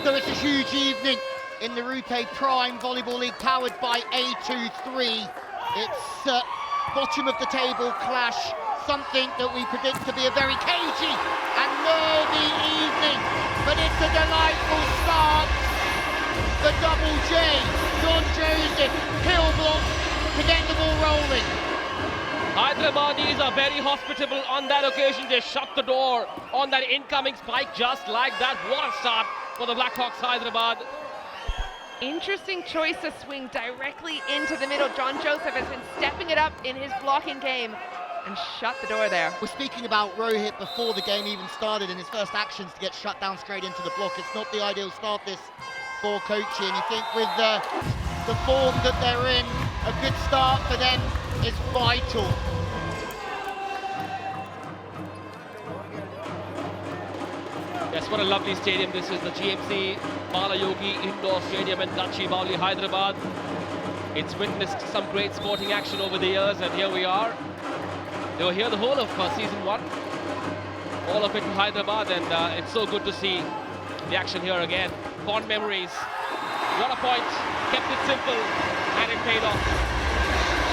So it's a huge evening in the RuPay Prime Volleyball League powered by A23. It's bottom of the table clash, something that we predict to be a very cagey and nervy evening, but it's a delightful start. The double J, John Joseph, hill block to get the ball rolling. Hyderabadis are very hospitable on that occasion. They shut the door on that incoming spike just like that. What a start for the Blackhawks Hyderabad. Interesting choice to swing directly into the middle. John Joseph has been stepping it up in his blocking game and shut the door there. We're speaking about Rohit before the game even started, and his first actions to get shut down straight into the block. It's not the ideal start this for Kochi, and you think with the form that they're in, a good start for them is vital. Yes, what a lovely stadium this is, the GMC Balayogi Indoor Stadium in Gachibowli, Hyderabad. It's witnessed some great sporting action over the years, and here we are. They were here the whole of season 1, all of it in Hyderabad, and it's so good to see the action here again. Fond memories. What a point, kept it simple, and it paid off.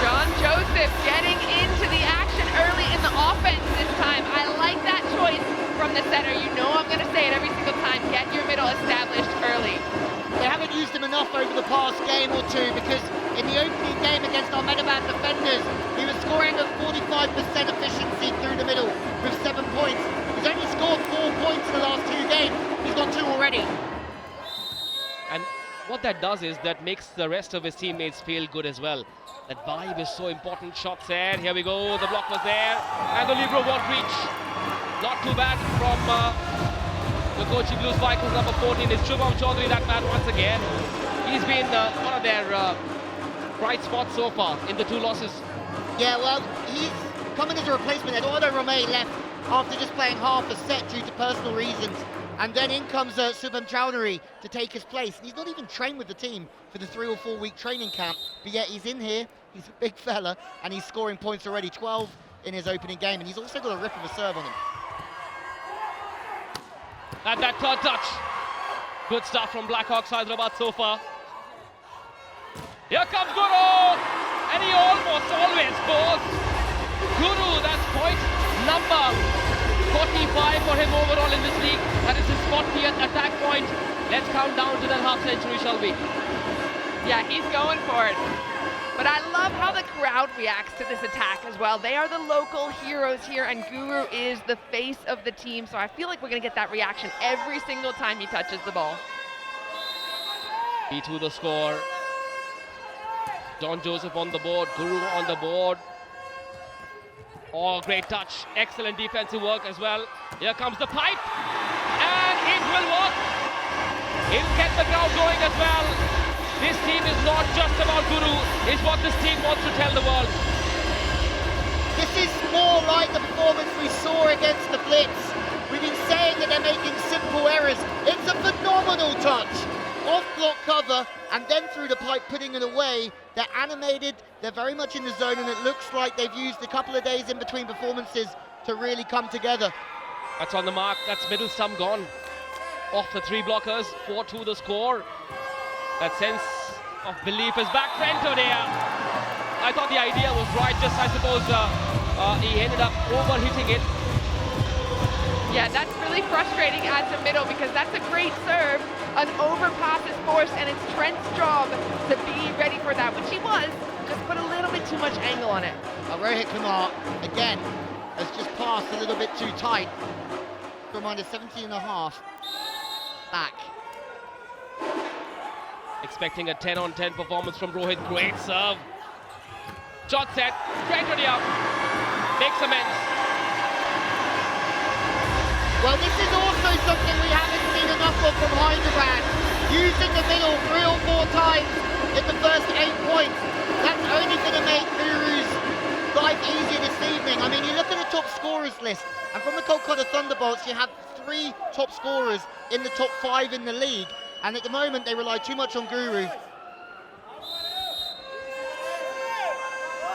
John Joseph getting into the action early in the offense this time. I like that choice from the center. You know I'm going to say it every single time. Get your middle established early. They haven't used him enough over the past game or two, because in the opening game against Ahmedabad defenders, he was scoring at 45% efficiency through the middle with 7 points. He's only scored 4 points in the last 2 games. He's got 2 already. And what that does is that makes the rest of his teammates feel good as well. That vibe is so important. Shots there. Here we go. The block was there. And the libero won't reach. Not too bad from the Kochi Blues Vikings number 14 is Shubham Chaudhary, that man once again. He's been one of their bright spots so far in the 2 losses. Yeah, well, he's coming as a replacement. Eduardo RuPay left after just playing half a set due to personal reasons. And then in comes Shubham Chaudhary to take his place. And he's not even trained with the team for the 3 or 4 week training camp, but yet he's in here. He's a big fella, and he's scoring points already, 12 in his opening game, and he's also got a rip of a serve on him. And that third touch. Good stuff from Blackhawks Hyderabad so far. Here comes Guru, and he almost always scores. Guru, that's point number 45 for him overall in this league. That is his 40th attack point. Let's count down to that half century, shall we? Yeah, he's going for it. But I love how the crowd reacts to this attack as well. They are the local heroes here, and Guru is the face of the team. So I feel like we're going to get that reaction every single time he touches the ball. B2 the score. John Joseph on the board, Guru on the board. Oh, great touch. Excellent defensive work as well. Here comes the pipe. And it will work. It'll get the crowd going as well. This team is not just about Guru. It's what this team wants to tell the world. This is more like the performance we saw against the Blitz. We've been saying that they're making simple errors. It's a phenomenal touch. Off block cover, and then through the pipe, putting it away. They're animated, they're very much in the zone, and it looks like they've used a couple of days in between performances to really come together. That's on the mark, that's middle stump gone. Off the 3 blockers, 4-2 the score. That sense of belief is back. Trento there. I thought the idea was right, just I suppose he ended up overhitting it. Yeah, that's really frustrating as a middle, because that's a great serve. An overpass is forced, and it's Trent's job to be ready for that, which he was. Just put a little bit too much angle on it. Rohit Kumar, again, has just passed a little bit too tight. Reminder, 17.5 back. Expecting a 10-on-10 performance from Rohit. Great serve. Shot set. Trento there. Makes amends. Well, this is also something we haven't seen enough of from Hyderabad. Using the middle 3 or 4 times in the first 8 points. That's only going to make Guru's life easier this evening. I mean, you look at the top scorers list, and from the Kolkata Thunderbolts, you have 3 top scorers in the top 5 in the league. And at the moment, they rely too much on Guru.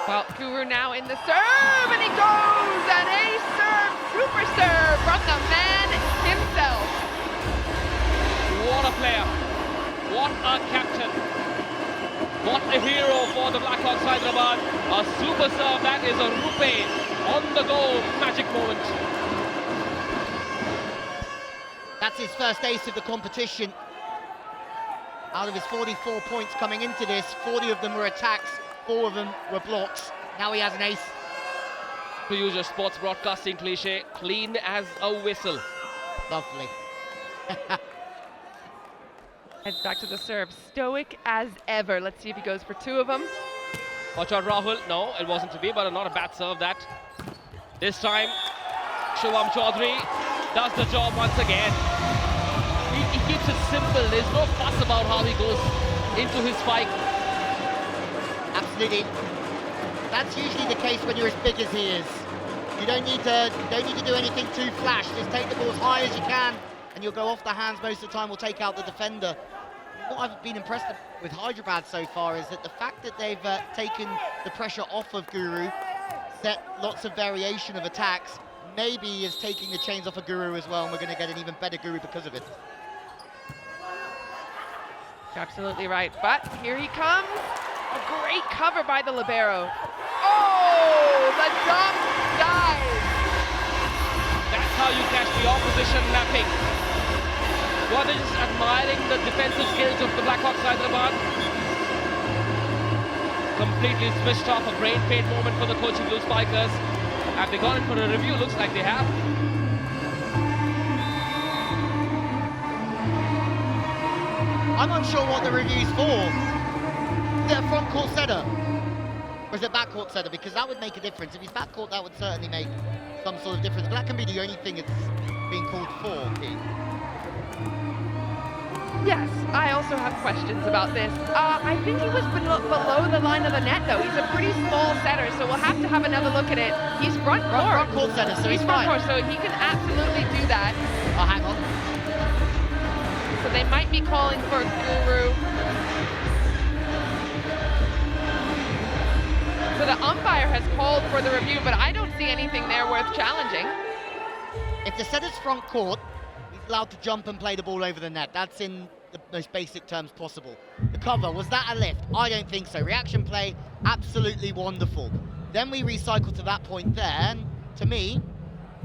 Well, Guru now in the serve, and he goes! An ace serve, super serve from the man himself. What a play. What a captain. What a hero for the Blackhawks Hyderabad. A super serve, that is a RuPay on the go, magic moment. That's his first ace of the competition. Out of his 44 points coming into this, 40 of them were attacks, 4 of them were blocks. Now he has an ace. To use your sports broadcasting cliche, clean as a whistle. Lovely. Heads back to the serve, stoic as ever. Let's see if he goes for 2 of them. Watch out, Rahul. No, it wasn't to be, but not a bad serve that. This time, Shivam Chaudhary does the job once again. He keeps it simple. There's no fuss about how he goes into his spike. Absolutely. That's usually the case when you're as big as he is. You don't need to do anything too flash. Just take the ball as high as you can, and you'll go off the hands most of the time. Will take out the defender. What I've been impressed with Hyderabad so far is that the fact that they've taken the pressure off of Guru, set lots of variation of attacks, maybe is taking the chains off of Guru as well, and we're going to get an even better Guru because of it. You're absolutely right, but here he comes. A great cover by the libero. Oh, the dump dive. That's how you catch the opposition napping. What is admiring the defensive skills of the Blackhawks Hyderabad. Completely switched off, a brain fade moment for the Kochi Blue Spikers. Have they gone in for a review? Looks like they have. I'm unsure what the review's for. Is it a front court setter? Or is it back court setter? Because that would make a difference. If he's back court, that would certainly make some sort of difference. But that can be the only thing it's being called for, Keith. Yes, I also have questions about this. I think he was below the line of the net, though. He's a pretty small setter, so we'll have to have another look at it. He's front court. Front court setter, so he's front fine. court, so he can absolutely do that. Oh, hang on. So they might be calling for Guru. So the umpire has called for the review, but I don't see anything there worth challenging. If the setter's front court, he's allowed to jump and play the ball over the net. That's in the most basic terms possible. The cover, was that a lift? I don't think so. Reaction play, absolutely wonderful. Then we recycle to that point there, and to me,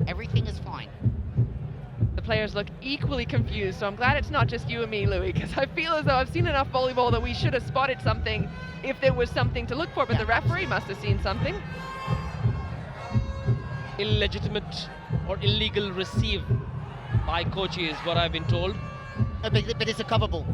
everything is fine. The players look equally confused, so I'm glad it's not just you and me, Louis, because I feel as though I've seen enough volleyball that we should have spotted something if there was something to look for, but the referee must have seen something. Illegitimate or illegal receive by Kochi is what I've been told. But it's a cover ball.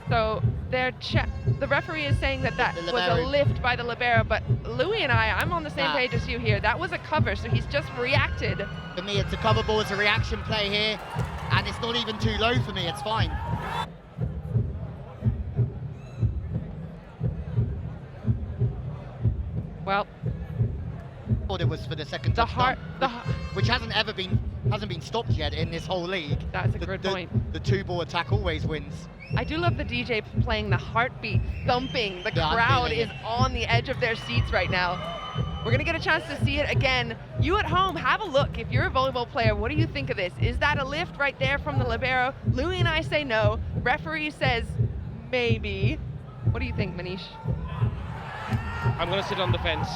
So the referee is saying that was a lift by the libero, but Louis and I'm on the same page as you here. That was a cover, so he's just reacted. For me, it's a cover ball, it's a reaction play here, and it's not even too low for me, it's fine. Well, I thought it was for the second touchdown, which hasn't been stopped yet in this whole league. That's a good point. The 2-ball attack always wins. I do love the DJ playing the heartbeat, thumping. The crowd is on the edge of their seats right now. We're going to get a chance to see it again. You at home, have a look. If you're a volleyball player, what do you think of this? Is that a lift right there from the libero? Louis and I say no. Referee says maybe. What do you think, Manish? I'm going to sit on the fence.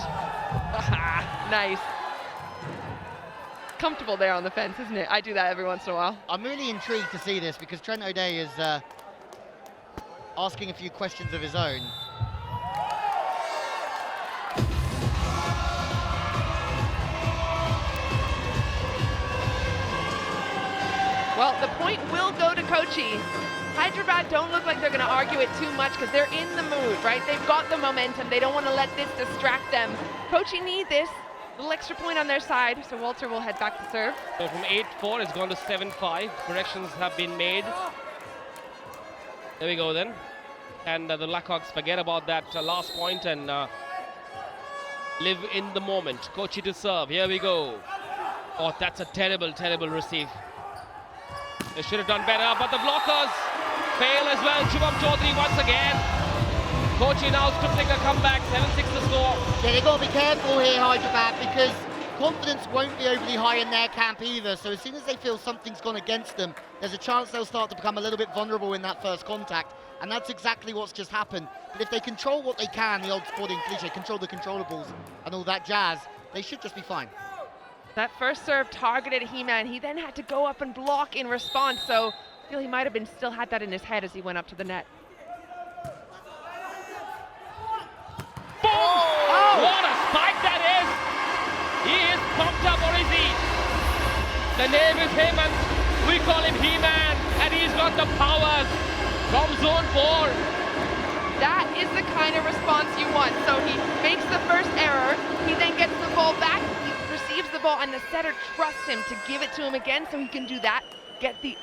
Nice. Comfortable there on the fence, isn't it? I do that every once in a while. I'm really intrigued to see this because Trent O'Day is asking a few questions of his own. Well, the point will go to Kochi. Hyderabad don't look like they're going to argue it too much because they're in the mood, right? They've got the momentum. They don't want to let this distract them. Kochi need this. Little extra point on their side, so Walter will head back to serve. So from 8-4, it's gone to 7-5. Corrections have been made. There we go then. And the Blackhawks forget about that last point and live in the moment. Kochi to serve. Here we go. Oh, that's a terrible, terrible receive. They should have done better, but the blockers fail as well. Shivam Chaudhary once again. Kochi now scribbling a comeback, 7-6 the score. Yeah, they've got to be careful here, Hyderabad, because confidence won't be overly high in their camp either, so as soon as they feel something's gone against them, there's a chance they'll start to become a little bit vulnerable in that first contact, and that's exactly what's just happened. But if they control what they can, the old sporting cliche, control the controllables and all that jazz, they should just be fine. That first serve targeted He-Man. He then had to go up and block in response, so I feel he might have been still had that in his head as he went up to the net. Boom! Oh! What a spike that is! He is pumped up, or is he? The name is him, and we call him He-Man, and he's got the powers from zone 4. That is the kind of response you want. So he makes the first error, he then gets the ball back, he receives the ball, and the setter trusts him to give it to him again so he can do that, get the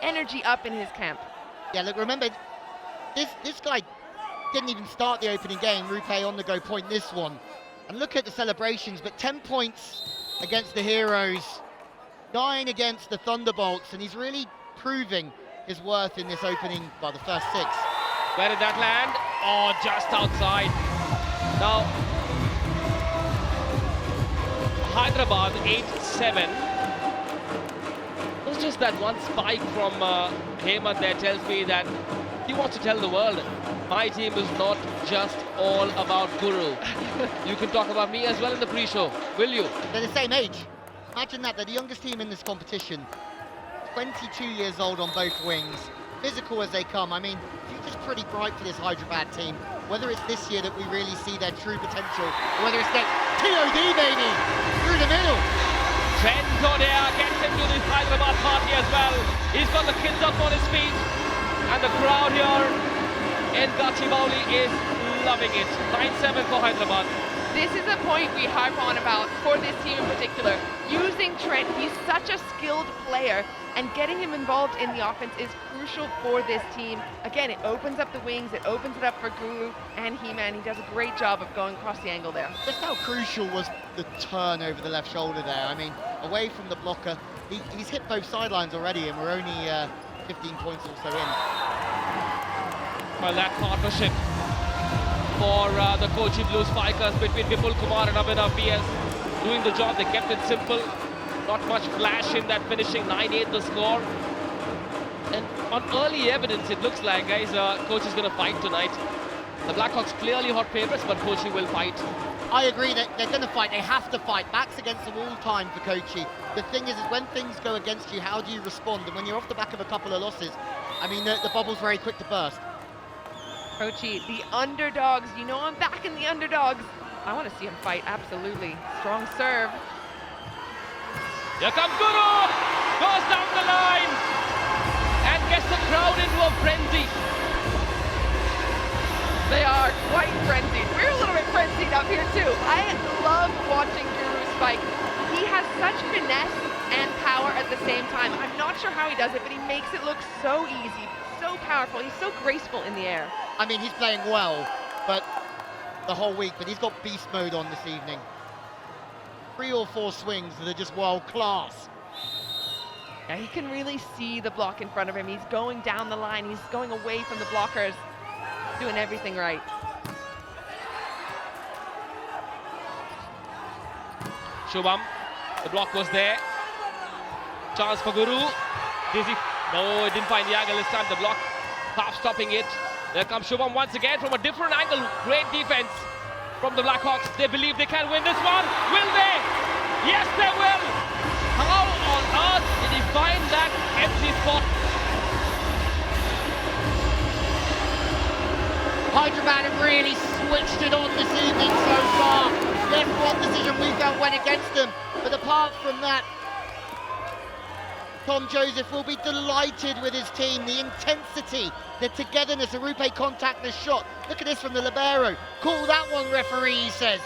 energy up in his camp. Yeah, look, remember, this guy didn't even start the opening game. RuPay on the go point this one. And look at the celebrations, but 10 points against the Heroes, 9 against the Thunderbolts, and he's really proving his worth in this opening, well, the first 6. Where did that land? Oh, just outside. Now, Hyderabad 8-7. It's just that one spike from Hemant there tells me that he wants to tell the world, my team is not just all about Guru. You can talk about me as well in the pre-show, will you? They're the same age. Imagine that, they're the youngest team in this competition. 22 years old on both wings. Physical as they come. I mean, the future's pretty bright for this Hyderabad team. Whether it's this year that we really see their true potential, or whether it's next, TOD baby, through the middle. Trent Kodea gets into this Hyderabad party as well. He's got the kids up on his feet, and the crowd here in Gachibowli is loving it. 9-7 for Hyderabad. This is a point we harp on about for this team in particular. Using Trent, he's such a skilled player, and getting him involved in the offense is crucial for this team. Again, it opens up the wings, it opens it up for Guru and He-Man. He does a great job of going across the angle there. Just how crucial was the turn over the left shoulder there. I mean, away from the blocker, he's hit both sidelines already, and we're only 15 points or so in. Well, that partnership for the Kochi Blue Spikers between Vipul Kumar and Abhinav PS doing the job. They kept it simple, not much flash in that finishing. 9-8 the score, and on early evidence it looks like, guys, Kochi is going to fight tonight. The Blackhawks clearly hot favorites, but Kochi will fight. I agree that they're going to fight. They have to fight. Backs against the wall time for Kochi. The thing is when things go against you, how do you respond? And when you're off the back of a couple of losses, I mean, the bubble's very quick to burst. Kochi, the underdogs. You know I'm backing the underdogs. I want to see him fight, absolutely. Strong serve. Here comes Guru! Goes down the line and gets the crowd into a frenzy. They are quite frenzied. We're a little bit frenzied up here too. I love watching Guru spike. He has such finesse and power at the same time. I'm not sure how he does it, but he makes it look so easy, so powerful. He's so graceful in the air. I mean, he's playing well, but the whole week, but he's got beast mode on this evening. 3 or 4 swings that are just world class. Yeah, he can really see the block in front of him. He's going down the line. He's going away from the blockers. Doing everything right. Shubham, the block was there. Chance for Guru. Dizzy. No, it didn't find the angle this time. The block half stopping it. There comes Shubham once again from a different angle. Great defense from the Blackhawks. They believe they can win this one. Will they? Yes, they will. How on earth did he find that empty spot? Hyderabad have really switched it on this evening so far. Yes, one decision we felt went against them, but apart from that, Tom Joseph will be delighted with his team. The intensity, the togetherness, a RuPay contactless shot. Look at this from the libero. Call that one, referee, he says.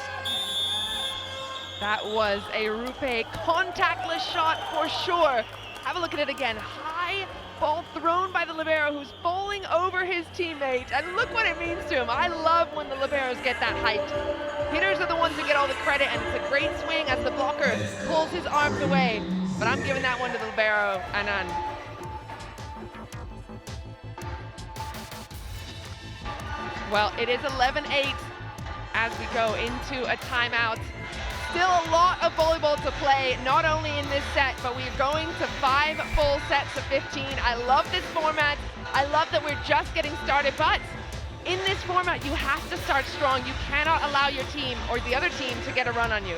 That was a RuPay contactless shot for sure. Have a look at it again. High ball thrown by the libero who's bowling over his teammate. And look what it means to him. I love when the liberos get that height. Hitters are the ones who get all the credit, and it's a great swing as the blocker pulls his arms away. But I'm giving that one to the libero, Anand. Well, it is 11-8 as we go into a timeout. Still a lot of volleyball to play, not only in this set, but we're going to 5 full sets of 15. I love this format. I love that we're just getting started, but in this format, you have to start strong. You cannot allow your team or the other team to get a run on you.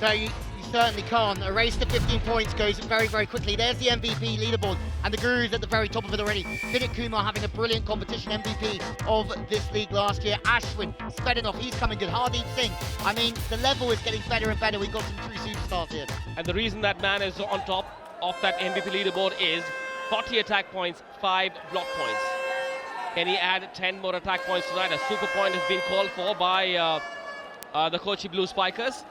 No, you certainly can't. A race to 15 points goes very, very quickly. There's the MVP leaderboard, and the Guru's at the very top of it already. Vinit Kumar having a brilliant competition, MVP of this league last year. Ashwin, Spedanov, he's coming good. Hardeep Singh. I mean, the level is getting better and better. We've got some true superstars here. And the reason that man is on top of that MVP leaderboard is 40 attack points, 5 block points. Can he add 10 more attack points tonight? A super point has been called for by the Kochi Blue Spikers.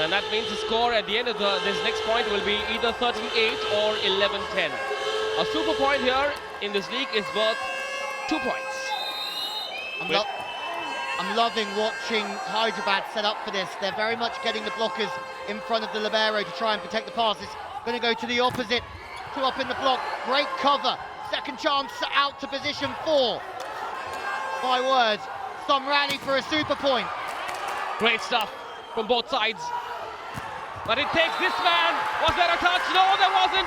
And that means the score at the end of this next point will be either 13-8 or 11-10. A super point here in this league is worth 2 points. I'm loving watching Hyderabad set up for this. They're very much getting the blockers in front of the libero to try and protect the passes. Going to go to the opposite. 2 up in the block. Great cover. Second chance out to position 4. My word, some rally for a super point. Great stuff from both sides. But it takes this man. Was there a touch? No, there wasn't.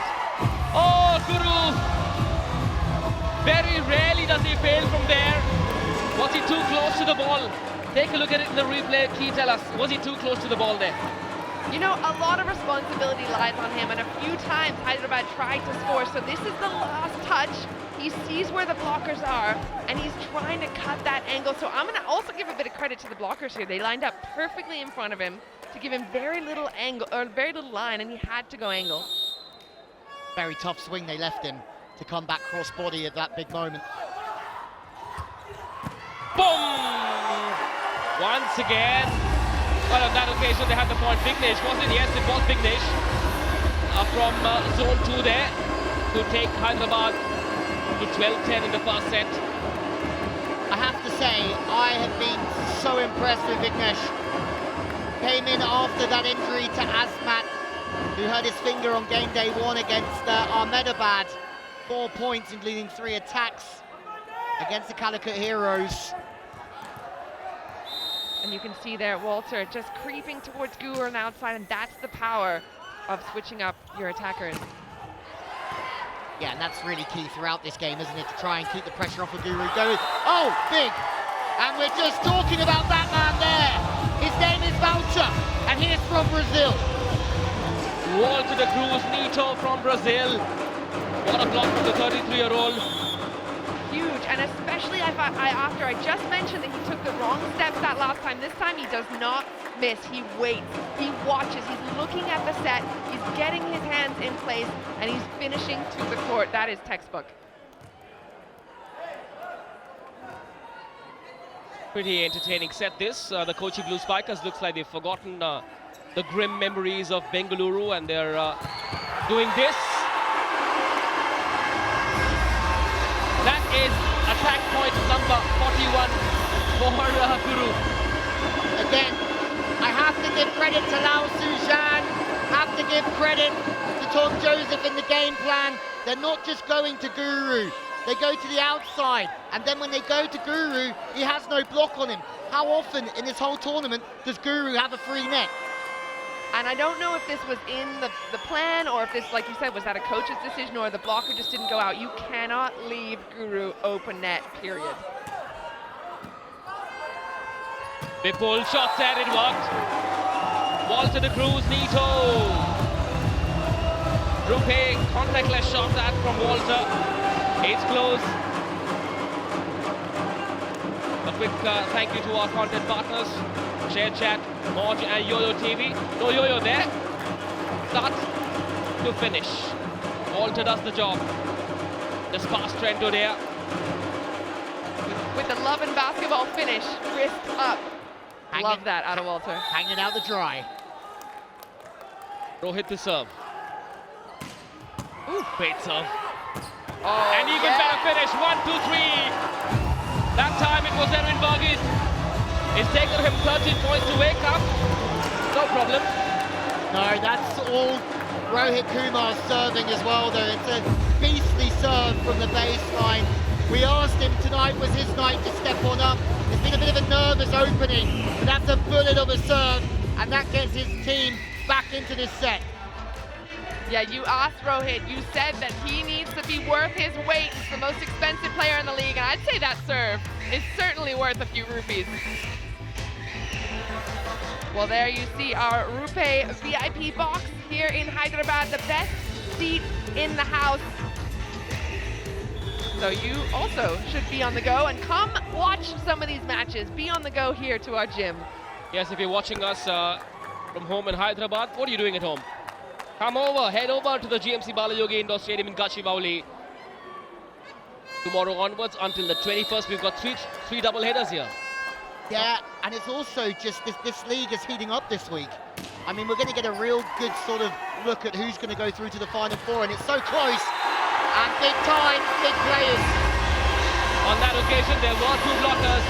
Oh, Guru. Very rarely does he fail from there. Was he too close to the ball? Take a look at it in the replay. Key, tell us, was he too close to the ball there? You know, a lot of responsibility lies on him, and a few times Hyderabad tried to score, so this is the last touch. He sees where the blockers are, and he's trying to cut that angle. So I'm going to also give a bit of credit to the blockers here. They lined up perfectly in front of him to give him very little angle, or very little line, and he had to go angle. Very tough swing they left him to come back cross-body at that big moment. Boom! Once again. Well, on that occasion, they had the point. Vignesh, was it? Yes, it was Vignesh from zone 2 there to take Hyderabad to 12-10 in the first set. I have to say, I have been so impressed with Vignesh. Came in after that injury to Asmat, who hurt his finger on game day 1 against Ahmedabad. 4 points, including 3 attacks against the Calicut Heroes. And you can see there Walter just creeping towards Guru on the outside, and that's the power of switching up your attackers. Yeah, and that's really key throughout this game, isn't it? To try and keep the pressure off of Guru. Oh, big! And we're just talking about that man there. His name is Valcha, and he's from Brazil. Walter the Cruz, Nito from Brazil. What a block from the 33-year-old. Huge, and especially after I just mentioned that he took the wrong steps that last time. This time he does not miss. He waits, he watches, he's looking at the set, he's getting his hands in place, and he's finishing to the court. That is textbook. Pretty entertaining set this. The Kochi Blue Spikers looks like they've forgotten the grim memories of Bengaluru, and they're doing this. That is attack point number 41 for Guru. Again, I have to give credit to Lao Sujan, have to give credit to Tom Joseph in the game plan. They're not just going to Guru, they go to the outside, and then when they go to Guru, he has no block on him. How often in this whole tournament does Guru have a free net? And I don't know if this was in the plan, or if this, like you said, was that a coach's decision, or the blocker just didn't go out. You cannot leave Guru open net, period. Vipul shot there, it worked. Walter the Cruz, Nito. RuPay, contactless shot that from Walter. It's close. A quick thank you to our content partners. Share Chat, Moj and Yo-Yo TV. No Yo-Yo there. Start to finish. Walter does the job. The pass Trento there. With the love and basketball finish, wrist up. Love that out of Walter. Hanging out the dry. Rohit the serve. Ooh, great serve. Oh, and even better finish. 1, 2, 3. That time it was Erwin Varghese. It's taken him 13 points to wake up. No problem. No, that's all Rohit Kumar's serving as well, though. It's a beastly serve from the baseline. We asked him tonight was his night to step on up. It's been a bit of a nervous opening, but that's a bullet of a serve. and that gets his team back into this set. Yeah, you asked Rohit, you said that he needs to be worth his weight. He's the most expensive player in the league, and I'd say that serve is certainly worth a few rupees. Well, there you see our RuPay VIP box here in Hyderabad, the best seat in the house. So you also should be on the go and come watch some of these matches. Be on the go here to our gym. Yes, if you're watching us from home in Hyderabad, what are you doing at home? Come over, head over to the GMC Balayogi Indoor Stadium in Gachibowli. Tomorrow onwards until the 21st, we've got three double headers here. Yeah, and it's also just this league is heating up this week. I mean, we're going to get a real good sort of look at who's going to go through to the Final Four, and it's so close. And big time, big players. On that occasion, there were 2 blockers,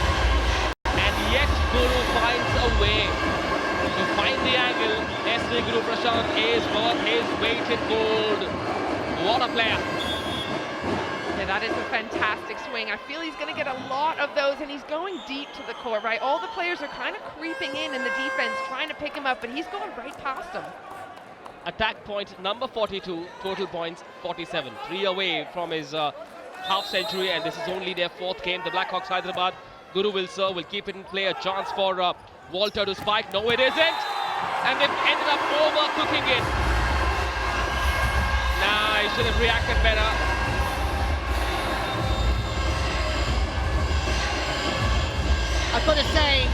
and yet Guru finds a way to find the angle. SV Guru Prashant is worth his weight in gold. What a player. Yeah, that is a fantastic swing. I feel he's going to get a lot of those, and he's going deep to the court, right? All the players are kind of creeping in the defense, trying to pick him up, but he's going right past them. Attack point number 42, total points 47. 3 away from his half century, and this is only their 4th game. The Blackhawks Hyderabad. Guru will serve, will keep it in play. A chance for Walter to spike. No, it isn't. And they've ended up overcooking it. Nah, he should have reacted better. I've got to say,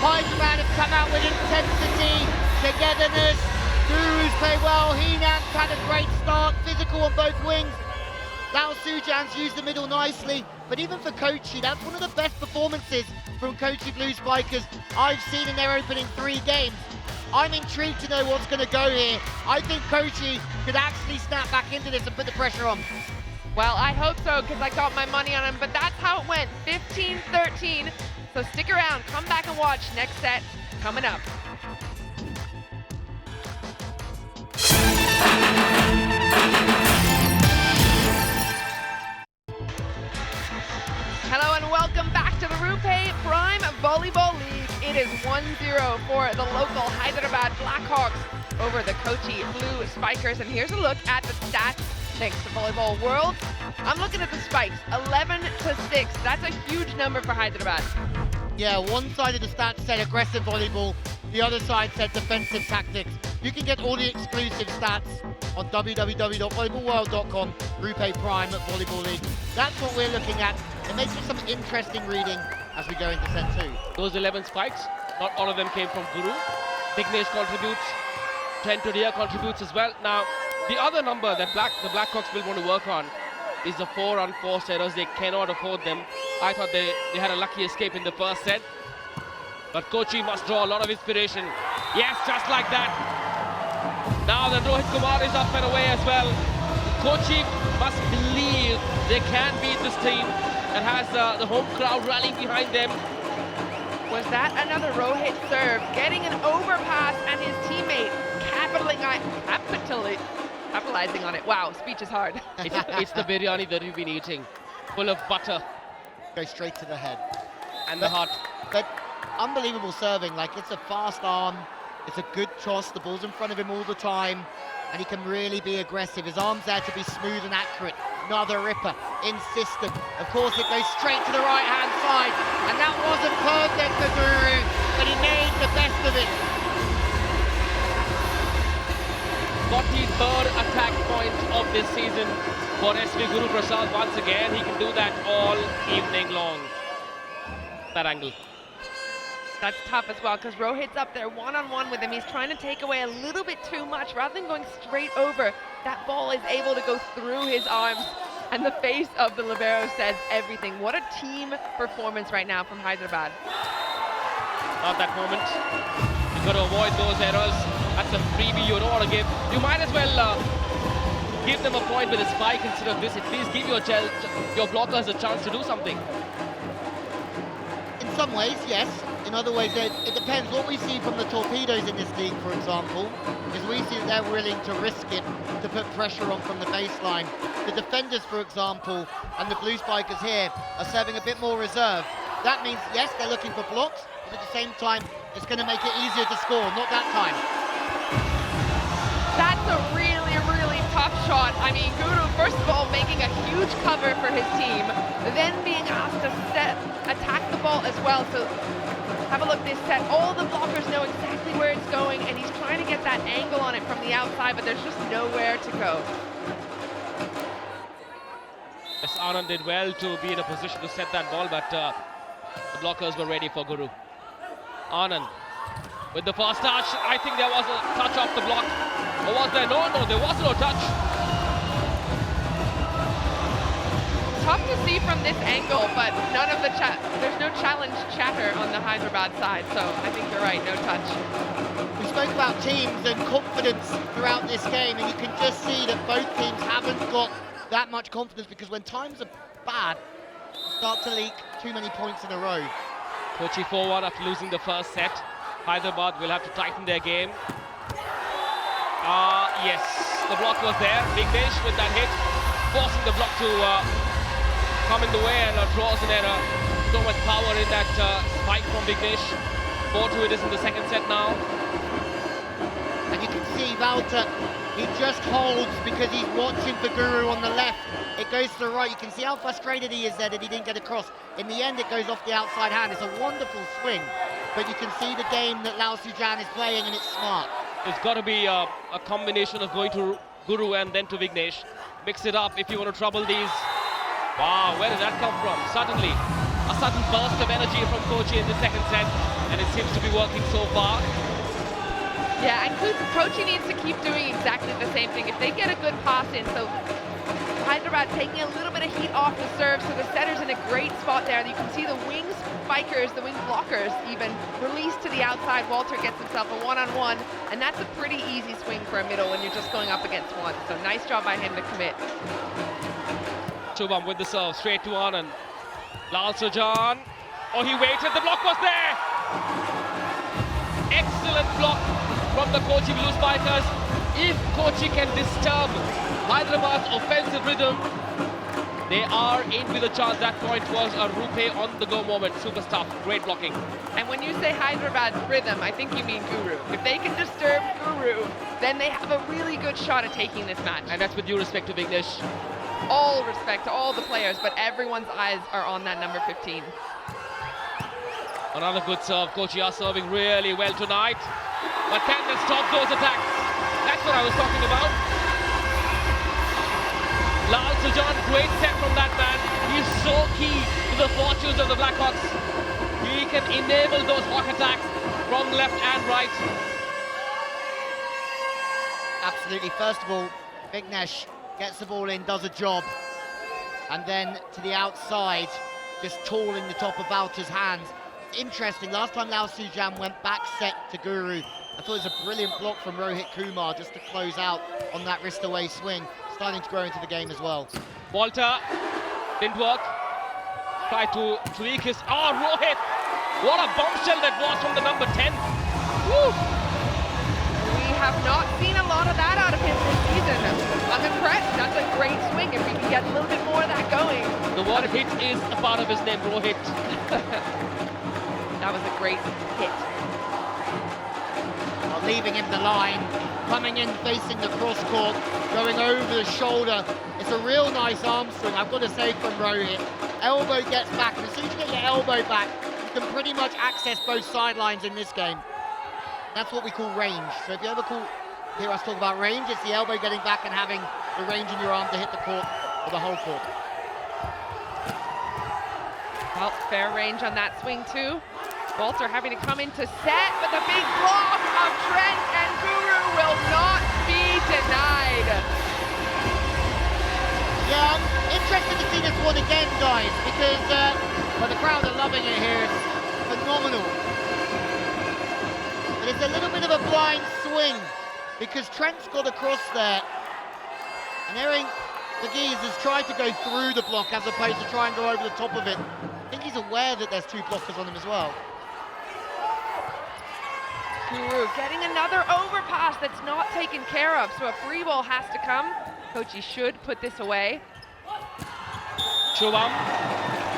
Hyderabad have come out with intensity, togetherness. Guru's play well. Heenan's had a great start, physical on both wings. Lao Sujan's used the middle nicely, but even for Kochi, that's one of the best performances from Kochi Blue Spikers I've seen in their opening 3 games. I'm intrigued to know what's going to go here. I think Kochi could actually snap back into this and put the pressure on. Well, I hope so, because I got my money on him, but that's how it went, 15-13. So stick around, come back and watch next set coming up. Hello and welcome back to the RuPay Prime Volleyball League. It is 1-0 for the local Hyderabad Blackhawks over the Kochi Blue Spikers. And here's a look at the stats thanks to Volleyball World. I'm looking at the spikes, 11-6. That's a huge number for Hyderabad. Yeah, one side of the stats said aggressive volleyball, the other side said defensive tactics. You can get all the exclusive stats on www.volleyballworld.com, RuPay Prime at Volleyball League. That's what we're looking at. It makes for some interesting reading as we go into set 2. Those 11 spikes, not all of them came from Guru. Vignesh contributes, Trent Todia contributes as well. Now, the other number that the Blackhawks will want to work on is the 4 unforced errors. They cannot afford them. I thought they had a lucky escape in the first set. But Kochi must draw a lot of inspiration. Yes, just like that. Now that Rohit Kumar is up and away as well. Kochi must believe they can beat this team that has the home crowd rallying behind them. Was that another Rohit serve? Getting an overpass and his teammate capitalizing on it. Wow, speech is hard. It's the biryani that we've been eating, full of butter. Go straight to the head. And the heart. But unbelievable serving, like it's a fast arm, it's a good toss, the ball's in front of him all the time, and he can really be aggressive. His arm's there to be smooth and accurate. Another ripper, insistent. Of course it goes straight to the right-hand side, and that wasn't perfect for Guru, but he made the best of it. 43rd attack point of this season for SV Guru Prasad. Once again, he can do that all evening long. That angle. That's tough as well, because Rohit's up there one-on-one with him. He's trying to take away a little bit too much. Rather than going straight over, that ball is able to go through his arms. And the face of the libero says everything. What a team performance right now from Hyderabad. Not that moment. You've got to avoid those errors. That's a freebie you don't want to give. You might as well give them a point with a spike instead of this. At least give your blockers a chance to do something. In some ways, yes. In other ways, it depends. What we see from the Torpedoes in this league, for example, is we see that they're willing to risk it, to put pressure on from the baseline. The defenders, for example, and the Blue Spikers here are serving a bit more reserved. That means, yes, they're looking for blocks, but at the same time, it's going to make it easier to score. Not that time. That's a really, really tough shot. I mean, Guru, first of all, making a huge cover for his team, then being asked to attack the ball as well. So have a look this set. All the blockers know exactly where it's going, and he's trying to get that angle on it from the outside, but there's just nowhere to go. Yes, Anand did well to be in a position to set that ball, but the blockers were ready for Guru. Anand with the first touch. I think there was a touch off the block. Or was there? No, there was no touch. Tough to see from this angle, but none of the there's no challenge chatter on the Hyderabad side, so I think you're right, no touch. We spoke about teams and confidence throughout this game, and you can just see that both teams haven't got that much confidence, because when times are bad, you start to leak too many points in a row. Kochi 4-1 after losing the first set. Hyderabad will have to tighten their game. Yes, the block was there. Vignesh with that hit, forcing the block to come in the way, and draws an error. So much power in that spike from Vignesh. 4-2 it is in the second set now. And you can see Walter, he just holds because he's watching for Guru on the left. It goes to the right. You can see how frustrated he is there that he didn't get across. In the end, it goes off the outside hand. It's a wonderful swing, but you can see the game that Lao Sujan is playing, and it's smart. It's got to be a combination of going to Guru and then to Vignesh. Mix it up if you want to trouble these. Wow, where did that come from? Suddenly, a sudden burst of energy from Kochi in the second set, and it seems to be working so far. Yeah, and Kochi needs to keep doing exactly the same thing. If they get a good pass in, so Hyderabad taking a little bit of heat off the serve, so the setter's in a great spot there. And you can see the wing spikers, the wing blockers even, released to the outside. Walter gets himself a one-on-one, and that's a pretty easy swing for a middle when you're just going up against one. So nice job by him to commit. Shubham with the serve, straight to Anand. Lal Sujan. Oh, he waited, the block was there! Excellent block from the Kochi Blue Spikers. If Kochi can disturb Hyderabad's offensive rhythm, they are in with a chance. That point was a RuPay on the go moment. Super stuff, great blocking. And when you say Hyderabad's rhythm, I think you mean Guru. If they can disturb Guru, then they have a really good shot at taking this match. And that's with due respect to Vignesh. All respect to all the players, but everyone's eyes are on that number 15. Another good serve. Kochi are serving really well tonight. But can they stop those attacks? That's what I was talking about. Lal Sujan, great set from that man. He's so key to the fortunes of the Blackhawks. He can enable those hawk attacks from left and right. Absolutely. First of all, Vignesh gets the ball in, does a job, and then to the outside, just tooling the top of Walter's hands. Interesting, last time Lao Sujan went back set to Guru, I thought it was a brilliant block from Rohit Kumar just to close out on that wrist away swing. Starting to grow into the game as well. Walter, didn't work. Tried to tweak his... Oh, Rohit! What a bombshell that was from the number 10. Woo! We have not seen a lot of that out of him this season. I'm impressed. That's a great swing if we can get a little bit more of that going. The word hit is a part of his name, Rohit. That was a great hit. Well, leaving him the line, coming in facing the cross court, going over the shoulder. It's a real nice arm swing, I've got to say, from Rohit. Elbow gets back, and as soon as you get your elbow back, you can pretty much access both sidelines in this game. That's what we call range. So if you ever hear us talk about range, it's the elbow getting back and having the range in your arm to hit the court or the whole court. Well, fair range on that swing too. Walter having to come into set with a big block of Trent, and Guru will not be denied. Yeah, I'm interested to see this one again, guys, because well, the crowd are loving it here. It's phenomenal. But it's a little bit of a blind swing because Trent's got across there, and Erin McGee's has tried to go through the block as opposed to try and go over the top of it. I think he's aware that there's two blockers on him as well. Guru getting another overpass that's not taken care of, so a free ball has to come. Kochi should put this away. Shubham,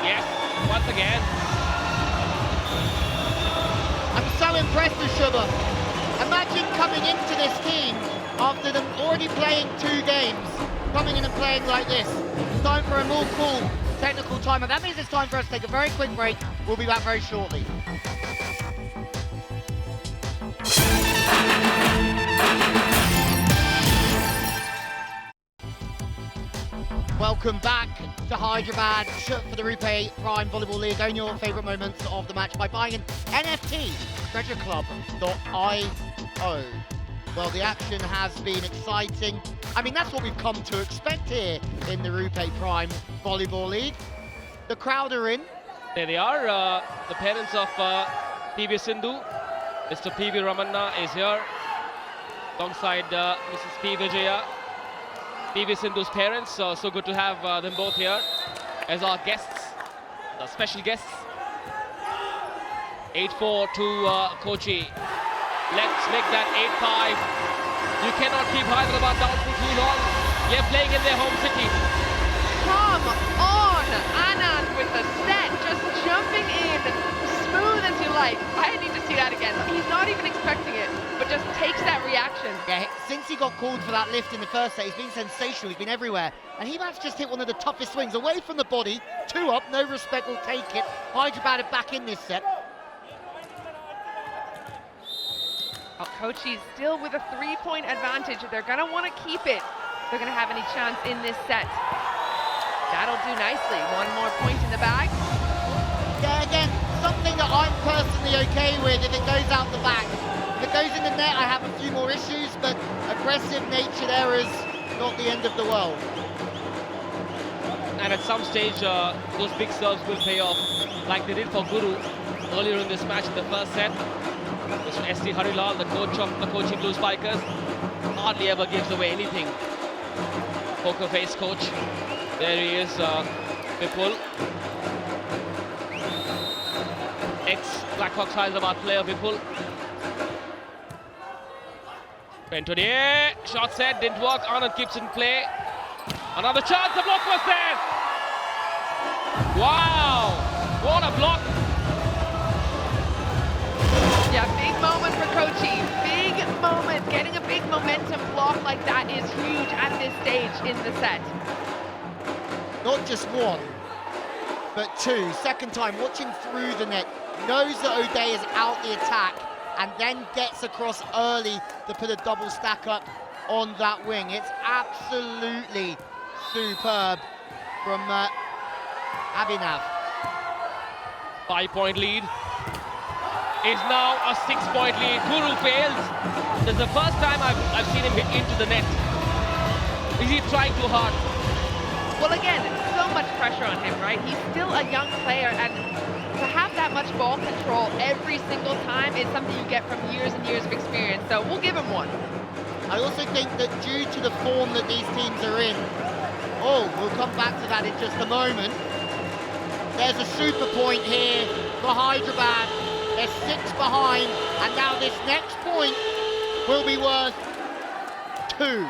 yes, once again. I'm so impressed with Shubha. Imagine coming into this team after them already playing 2 games, coming in and playing like this. It's time for a more cool technical timeout. That means it's time for us to take a very quick break. We'll be back very shortly. Welcome back to Hyderabad for the RuPay Prime Volleyball League. Own your favourite moments of the match by buying an NFT, treasureclub.io. Well, the action has been exciting. I mean, that's what we've come to expect here in the RuPay Prime Volleyball League. The crowd are in. There they are, the parents of PV Sindhu. Mr. PV Ramanna is here, alongside Mrs. P. Vijaya. PV Sindhu's parents, so good to have them both here as our guests, the special guests. 8-4 to Kochi. Let's make that 8-5. You cannot keep Hyderabad down for too long. They're playing in their home city. Come on, Anand with the set, just jumping in, smooth as you like. I need to see that again. He's not even expecting it, but just takes that reaction. Yeah, since he got called for that lift in the first set, he's been sensational, he's been everywhere. And he managed to just hit one of the toughest swings, away from the body, 2 up, no respect, will take it. Hyderabad are back in this set. Oh, Kochi's still with a 3-point advantage. They're gonna wanna keep it. They're gonna have any chance in this set. That'll do nicely. 1 more point in the bag. Yeah, again, something that I'm personally okay with if it goes out the back. If it goes in the net, I have a few more issues, but aggressive nature there is not the end of the world. And at some stage, those big serves will pay off, like they did for Guru earlier in this match in the first set. Mr. S.C. Harilal, the coach of the Kochi Blue Spikers, hardly ever gives away anything. Poker face coach. There he is, Vipul. Ex-Blackhawks Hyderabad player Vipul. Bentonier, shot set, didn't work. Anand keeps in play. Another chance, the block was there. Wow, what a block. Yeah, big moment for Kochi. Big moment. Getting a big momentum block like that is huge at this stage in the set. Not just 1, but 2. Second time, watching through the net, knows that O'Day is out the attack, and then gets across early to put a double stack up on that wing. It's absolutely superb from Abhinav. 5-point lead is now a 6-point lead. Guru fails. This is the first time I've seen him hit into the net. Is he trying too hard? Well, again, so much pressure on him, right? He's still a young player, and to have that much ball control every single time is something you get from years and years of experience. So we'll give him 1. I also think that due to the form that these teams are in, we'll come back to that in just a moment. There's a super point here for Hyderabad. They're 6 behind, and now this next point will be worth 2.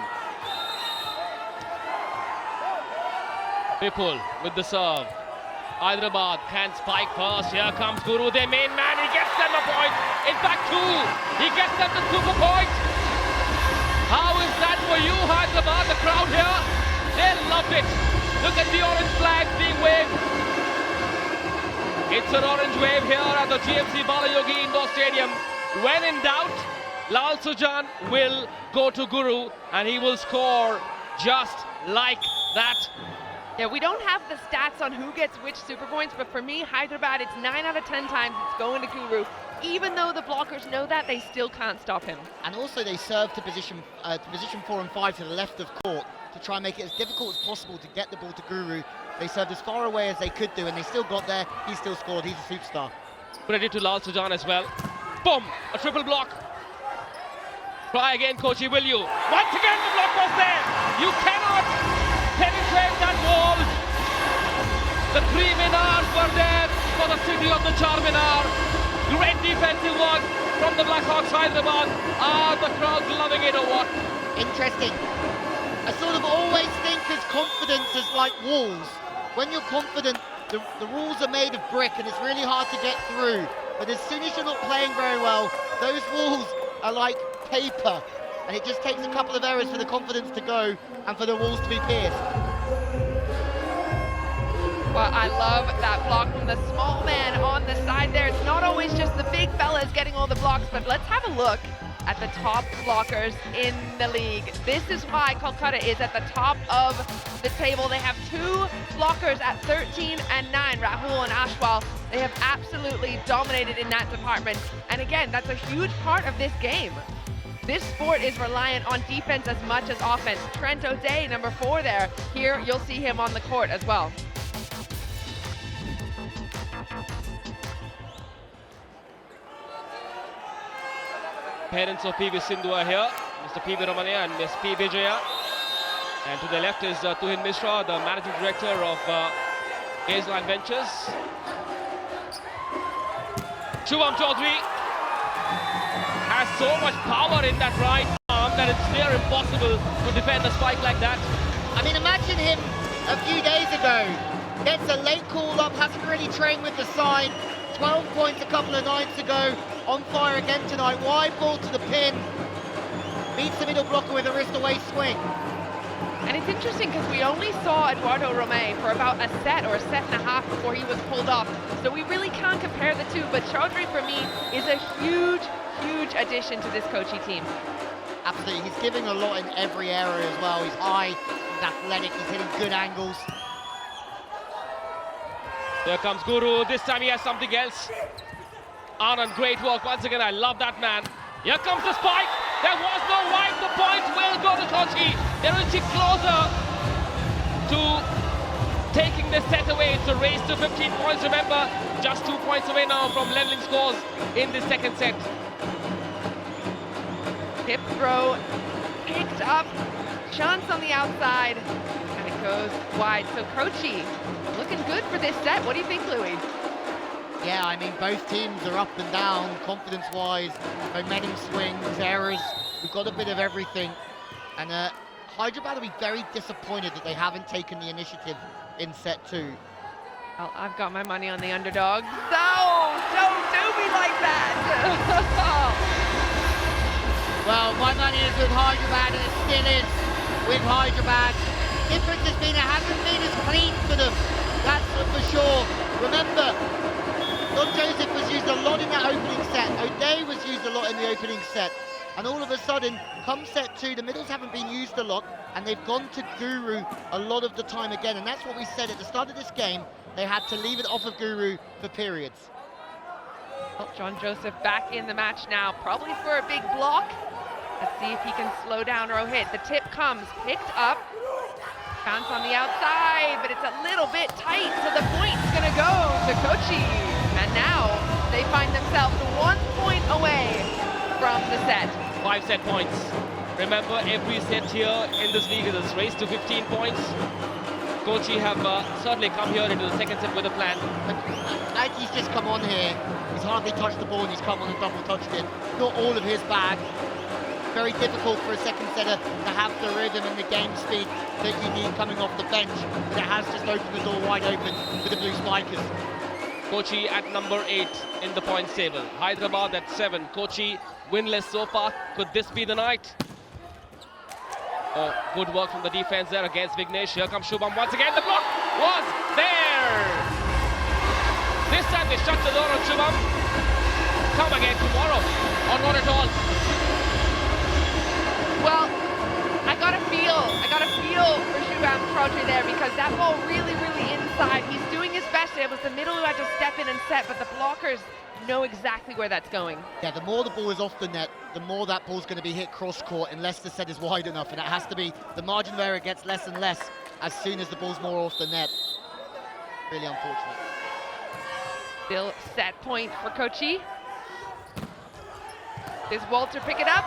Vipul with the serve. Hyderabad can spike first. Here comes Guru, their main man. He gets them a point. In fact, 2. He gets them the super point. How is that for you, Hyderabad? The crowd here, they loved it. Look at the orange flags being waved. It's an orange wave here at the GMC Balayogi Indoor Stadium. When in doubt, Lal Sujan will go to Guru and he will score just like that. Yeah, we don't have the stats on who gets which super points, but for me, Hyderabad, it's 9 out of 10 times it's going to Guru. Even though the blockers know that, they still can't stop him. And also they serve to position 4 and 5 to the left of court to try and make it as difficult as possible to get the ball to Guru. They served as far away as they could do, and they still got there. He still scored. He's a superstar. Credit to Lal Sujan as well. Boom! A triple block. Try again, Kochi, will you? Once again, the block was there. You cannot penetrate that wall. The 3 minars were there for the city of the Charminar. Great defensive work from the Blackhawks Hyderabad. Are the crowd loving it or what? Interesting. I sort of always think as confidence is like walls. When you're confident, the walls are made of brick and it's really hard to get through. but as soon as you're not playing very well, those walls are like paper, and it just takes a couple of errors for the confidence to go and for the walls to be pierced. Well, I love that block from the small man on the side there. It's not always just the big fellas getting all the blocks, but let's have a look at the top blockers in the league. This is why Kolkata is at the top of the table. They have 2 blockers at 13 and 9, Rahul and Ashwal. They have absolutely dominated in that department. And again, that's a huge part of this game. This sport is reliant on defense as much as offense. Trent O'Day, number 4 there. Here, you'll see him on the court as well. Parents of PV Sindhu are here, Mr. PV Ramania and Ms. P. Vijaya. And to the left is Tuhin Mishra, the Managing Director of Azeline Ventures. Shubham Chaudhary has so much power in that right arm that it's near impossible to defend a spike like that. I mean, imagine him a few days ago. Gets a late call up, hasn't really trained with the side. 12 points a couple of nights ago, on fire again tonight. Wide ball to the pin, beats the middle blocker with a wrist away swing. And it's interesting because we only saw Eduardo RuPay for about a set or a set and a half before he was pulled off. So we really can't compare the two, but Chaudhary for me is a huge, huge addition to this Kochi team. Absolutely, he's giving a lot in every area as well. He's high, he's athletic, he's hitting good angles. There comes Guru, this time he has something else. Anand, great work once again, I love that man. Here comes the spike, there was no wipe, the point will go to Kochi. They're inching closer to taking this set away. It's a race to 15 points, remember, just 2 points away now from leveling scores in the second set. Hip throw, picked up, chance on the outside, and it goes wide. So Kochi looking good for this set. What do you think, Louis? Yeah, I mean, both teams are up and down, confidence-wise, momentum swings, errors. We've got a bit of everything. And Hyderabad will be very disappointed that they haven't taken the initiative in set 2. Well, I've got my money on the underdog. No, don't do me like that. Well, my money is with Hyderabad, and it still is with Hyderabad. Difference has been, it hasn't been as clean for them, that's for sure. Remember, Don Joseph was used a lot in that opening set. O'Day was used a lot in the opening set. And all of a sudden, come set 2, the middles haven't been used a lot, and they've gone to Guru a lot of the time again. And that's what we said at the start of this game. They had to leave it off of Guru for periods. Well, John Joseph back in the match now, probably for a big block. Let's see if he can slow down Rohit. The tip comes, picked up. Bounce on the outside, but it's a little bit tight, so the point's gonna go to Kochi. And now they find themselves 1 point away from the set. 5 set points. Remember, every set here in this league is a race to 15 points. Kochi have certainly come here into the second set with a plan. But he's just come on here. He's hardly touched the ball, and he's come on and double touched it. Not all of his bag. Very difficult for a second setter to have the rhythm and the game speed that you need coming off the bench, but it has just opened the door wide open for the Blue Spikers. Kochi at number 8 in the points table. Hyderabad at 7. Kochi winless so far. Could this be the night? Oh, good work from the defense there against Vignesh. Here comes Shubham once again. The block was there. This time they shut the door on Shubham. Come again tomorrow, or not at all. Well, I got a feel for Shubham Chaudhary there, because that ball really, really inside. He's doing his best. It was the middle who had to step in and set, but the blockers know exactly where that's going. Yeah, the more the ball is off the net, the more that ball's going to be hit cross-court unless the set is wide enough, and it has to be, the margin of error gets less and less as soon as the ball's more off the net. Really unfortunate. Still set point for Kochi. Does Walter pick it up?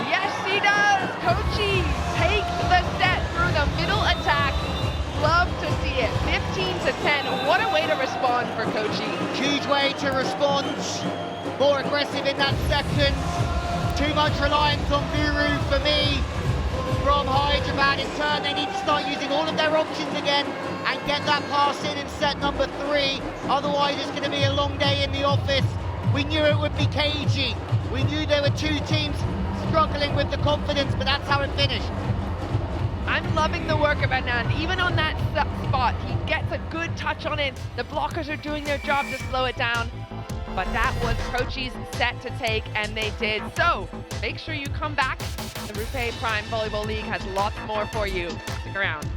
Yes, he does! Kochi take the set through the middle attack. Love to see it. 15-10. What a way to respond for Kochi. Huge way to respond. More aggressive in that second. Too much reliance on Guru for me from Hyderabad. In turn, they need to start using all of their options again and get that pass in set number 3. Otherwise, it's going to be a long day in the office. We knew it would be cagey. We knew there were two teams struggling with the confidence, but that's how it finished. I'm loving the work of Anand. Even on that spot, he gets a good touch on it. The blockers are doing their job to slow it down. But that was Kochi's set to take, and they did. So make sure you come back. The RuPay Prime Volleyball League has lots more for you. Stick around.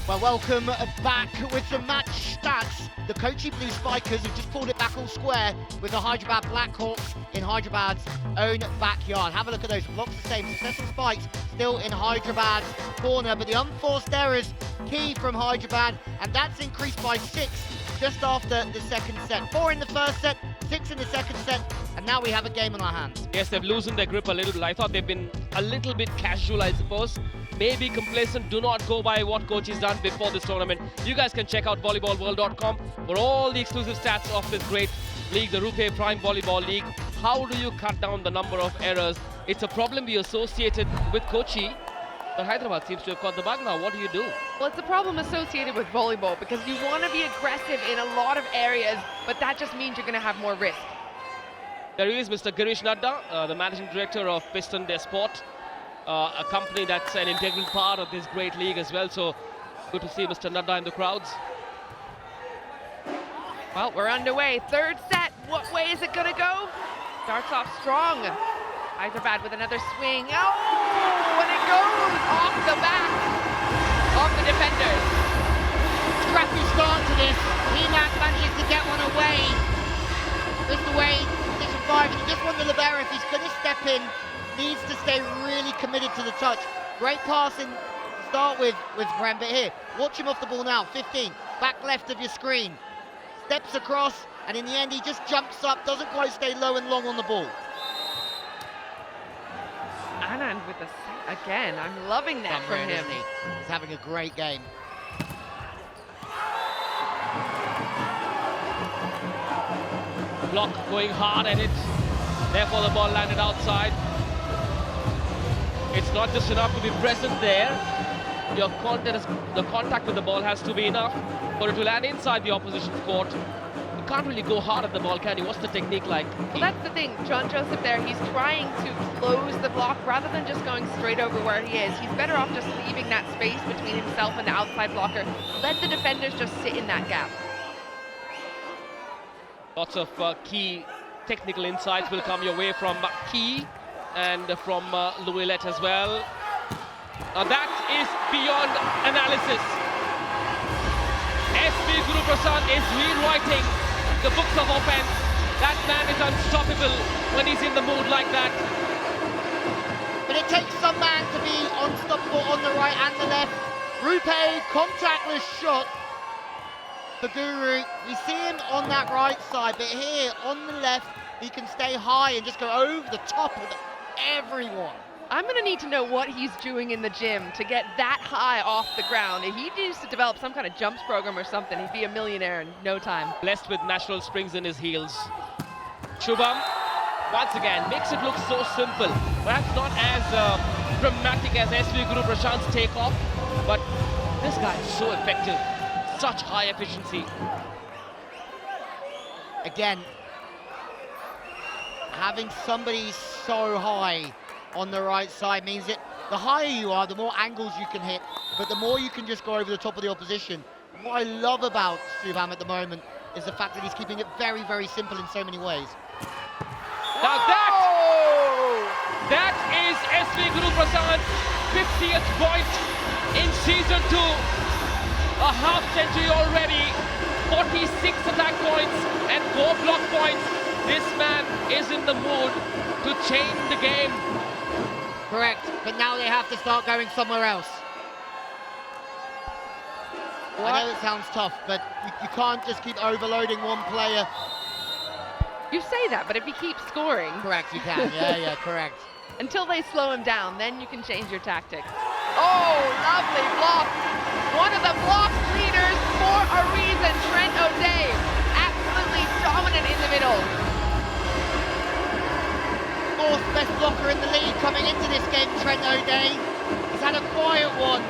Well, welcome back with some match stats. The Kochi Blue Spikers have just pulled it back all square with the Hyderabad Blackhawks in Hyderabad's own backyard. Have a look at those. Blocks the same. Successful spikes still in Hyderabad's corner, but the unforced errors key from Hyderabad, and that's increased by 6 just after the second set. 4 in the first set, 6 in the second set, and now we have a game on our hands. Yes, they've loosened their grip a little bit. I thought they've been a little bit casual, I suppose. Maybe complacent. Do not go by what coach has done before this tournament. You guys can check out volleyballworld.com for all the exclusive stats of this great league, the RuPay Prime Volleyball League. How do you cut down the number of errors? It's a problem we associated with Kochi, but Hyderabad seems to have caught the bug now. What do you do? Well, it's a problem associated with volleyball because you want to be aggressive in a lot of areas, but that just means you're going to have more risk. There is Mr. Girish Nadda, the managing director of Piston Des Sport, a company that's an integral part of this great league as well. So good to see Mr. Nadda in the crowds. Well, we're underway. Third set. What way is it going to go? Starts off strong. Hyderabad with another swing. Oh, and it goes off the back of the defenders. Scrappy start to this. Heenak manages to get one away. This is the way, position 5. He just won the libero. If he's going to step in, needs to stay really committed to the touch. Great passing to start with Prem, but here, watch him off the ball now. 15, back left of your screen. Steps across, and in the end, he just jumps up, doesn't quite stay low and long on the ball. Anand with the set again. I'm loving that from him. Isn't he? He's having a great game. Block going hard at it. Therefore, the ball landed outside. It's not just enough to be present there. The contact with the ball has to be enough for it to land inside the opposition's court. You can't really go hard at the ball, can you? What's the technique like? Well, that's the thing. John Joseph there, he's trying to close the block rather than just going straight over where he is. He's better off just leaving that space between himself and the outside blocker. Let the defenders just sit in that gap. Lots of key technical insights will come your way from Key and from Louisette as well. That is beyond analysis. SV Guru Prasad is rewriting the books of offense. That man is unstoppable when he's in the mood like that. But it takes some man to be unstoppable on the right and the left. RuPay, contactless shot for Guru. We see him on that right side, but here on the left, he can stay high and just go over the top of everyone. I'm going to need to know what he's doing in the gym to get that high off the ground. If he needs to develop some kind of jumps program or something, he'd be a millionaire in no time. Blessed with natural springs in his heels. Shubham, once again, makes it look so simple. Perhaps not as dramatic as SV Guru Prashant's takeoff, but this guy is so effective. Such high efficiency. Again, having somebody so high on the right side means that the higher you are, the more angles you can hit, but the more you can just go over the top of the opposition. What I love about Shubham at the moment is the fact that he's keeping it very, very simple in so many ways. Now that is SV Guru Prasad's 50th point in season 2. A half century already, 46 attack points and 4 block points. This man is in the mood to change the game. Correct, but now they have to start going somewhere else. What? I know it sounds tough, but you can't just keep overloading one player. You say that, but if he keeps scoring... Correct, you can, yeah, correct. Until they slow him down, then you can change your tactics. Oh, lovely block. One of the block leaders for a reason, Trent O'Day. Absolutely dominant in the middle. best blocker in the league coming into this game, Trent O'Day. He's had a quiet one.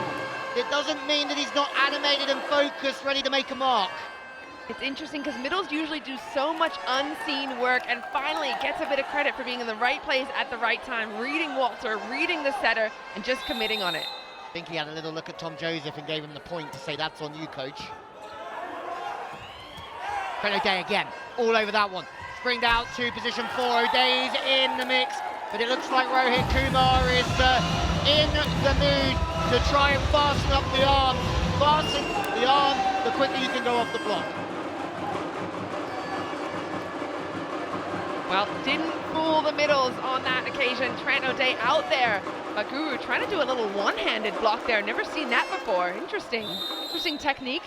It doesn't mean that he's not animated and focused, ready to make a mark. It's interesting because middles usually do so much unseen work, and finally gets a bit of credit for being in the right place at the right time, reading Walter, reading the setter, and just committing on it. I think he had a little look at Tom Joseph and gave him the point to say, that's on you, coach. Trent O'Day again, all over that one. Springed out to position 4, O'Day's in the mix, but it looks like Rohit Kumar is in the mood to try and fasten up the arm. Fasten the arm, the quicker you can go off the block. Well, didn't fool the middles on that occasion. Trent O'Day out there, but Guru trying to do a little one-handed block there. Never seen that before. Interesting technique.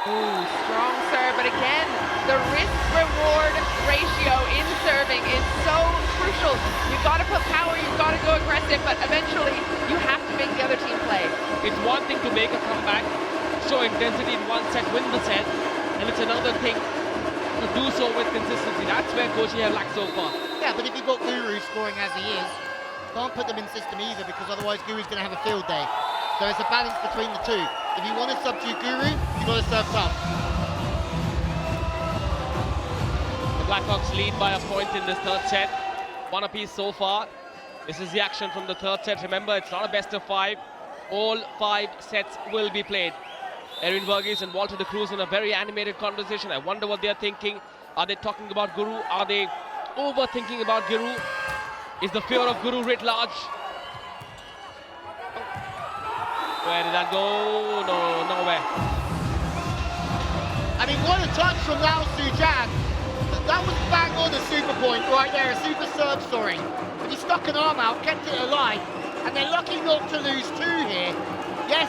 Ooh, strong serve, but again, the risk-reward ratio in serving is so crucial. You've got to put power, you've got to go aggressive, but eventually you have to make the other team play. It's one thing to make a comeback, show intensity in one set, win the set, and it's another thing to do so with consistency. That's where Kochi have lacked so far. Yeah, but if you've got Guru scoring as he is, can't put them in system either, because otherwise Guru's going to have a field day. So it's a balance between the two. If you want to subdue Guru, you've got to serve tough. The Blackhawks lead by a point in this third set. One apiece so far. This is the action from the third set. Remember, it's not a best of 5. All 5 sets will be played. Erin Verghese and Walter de Cruz in a very animated conversation. I wonder what they're thinking. Are they talking about Guru? Are they overthinking about Guru? Is the fear of Guru writ large? Where did that go? No, nowhere. I mean, what a touch from Lao Sujan. That was bang on a super point right there, a super serve, sorry. But he stuck an arm out, kept it alive, and they're lucky not to lose 2 here. Yes,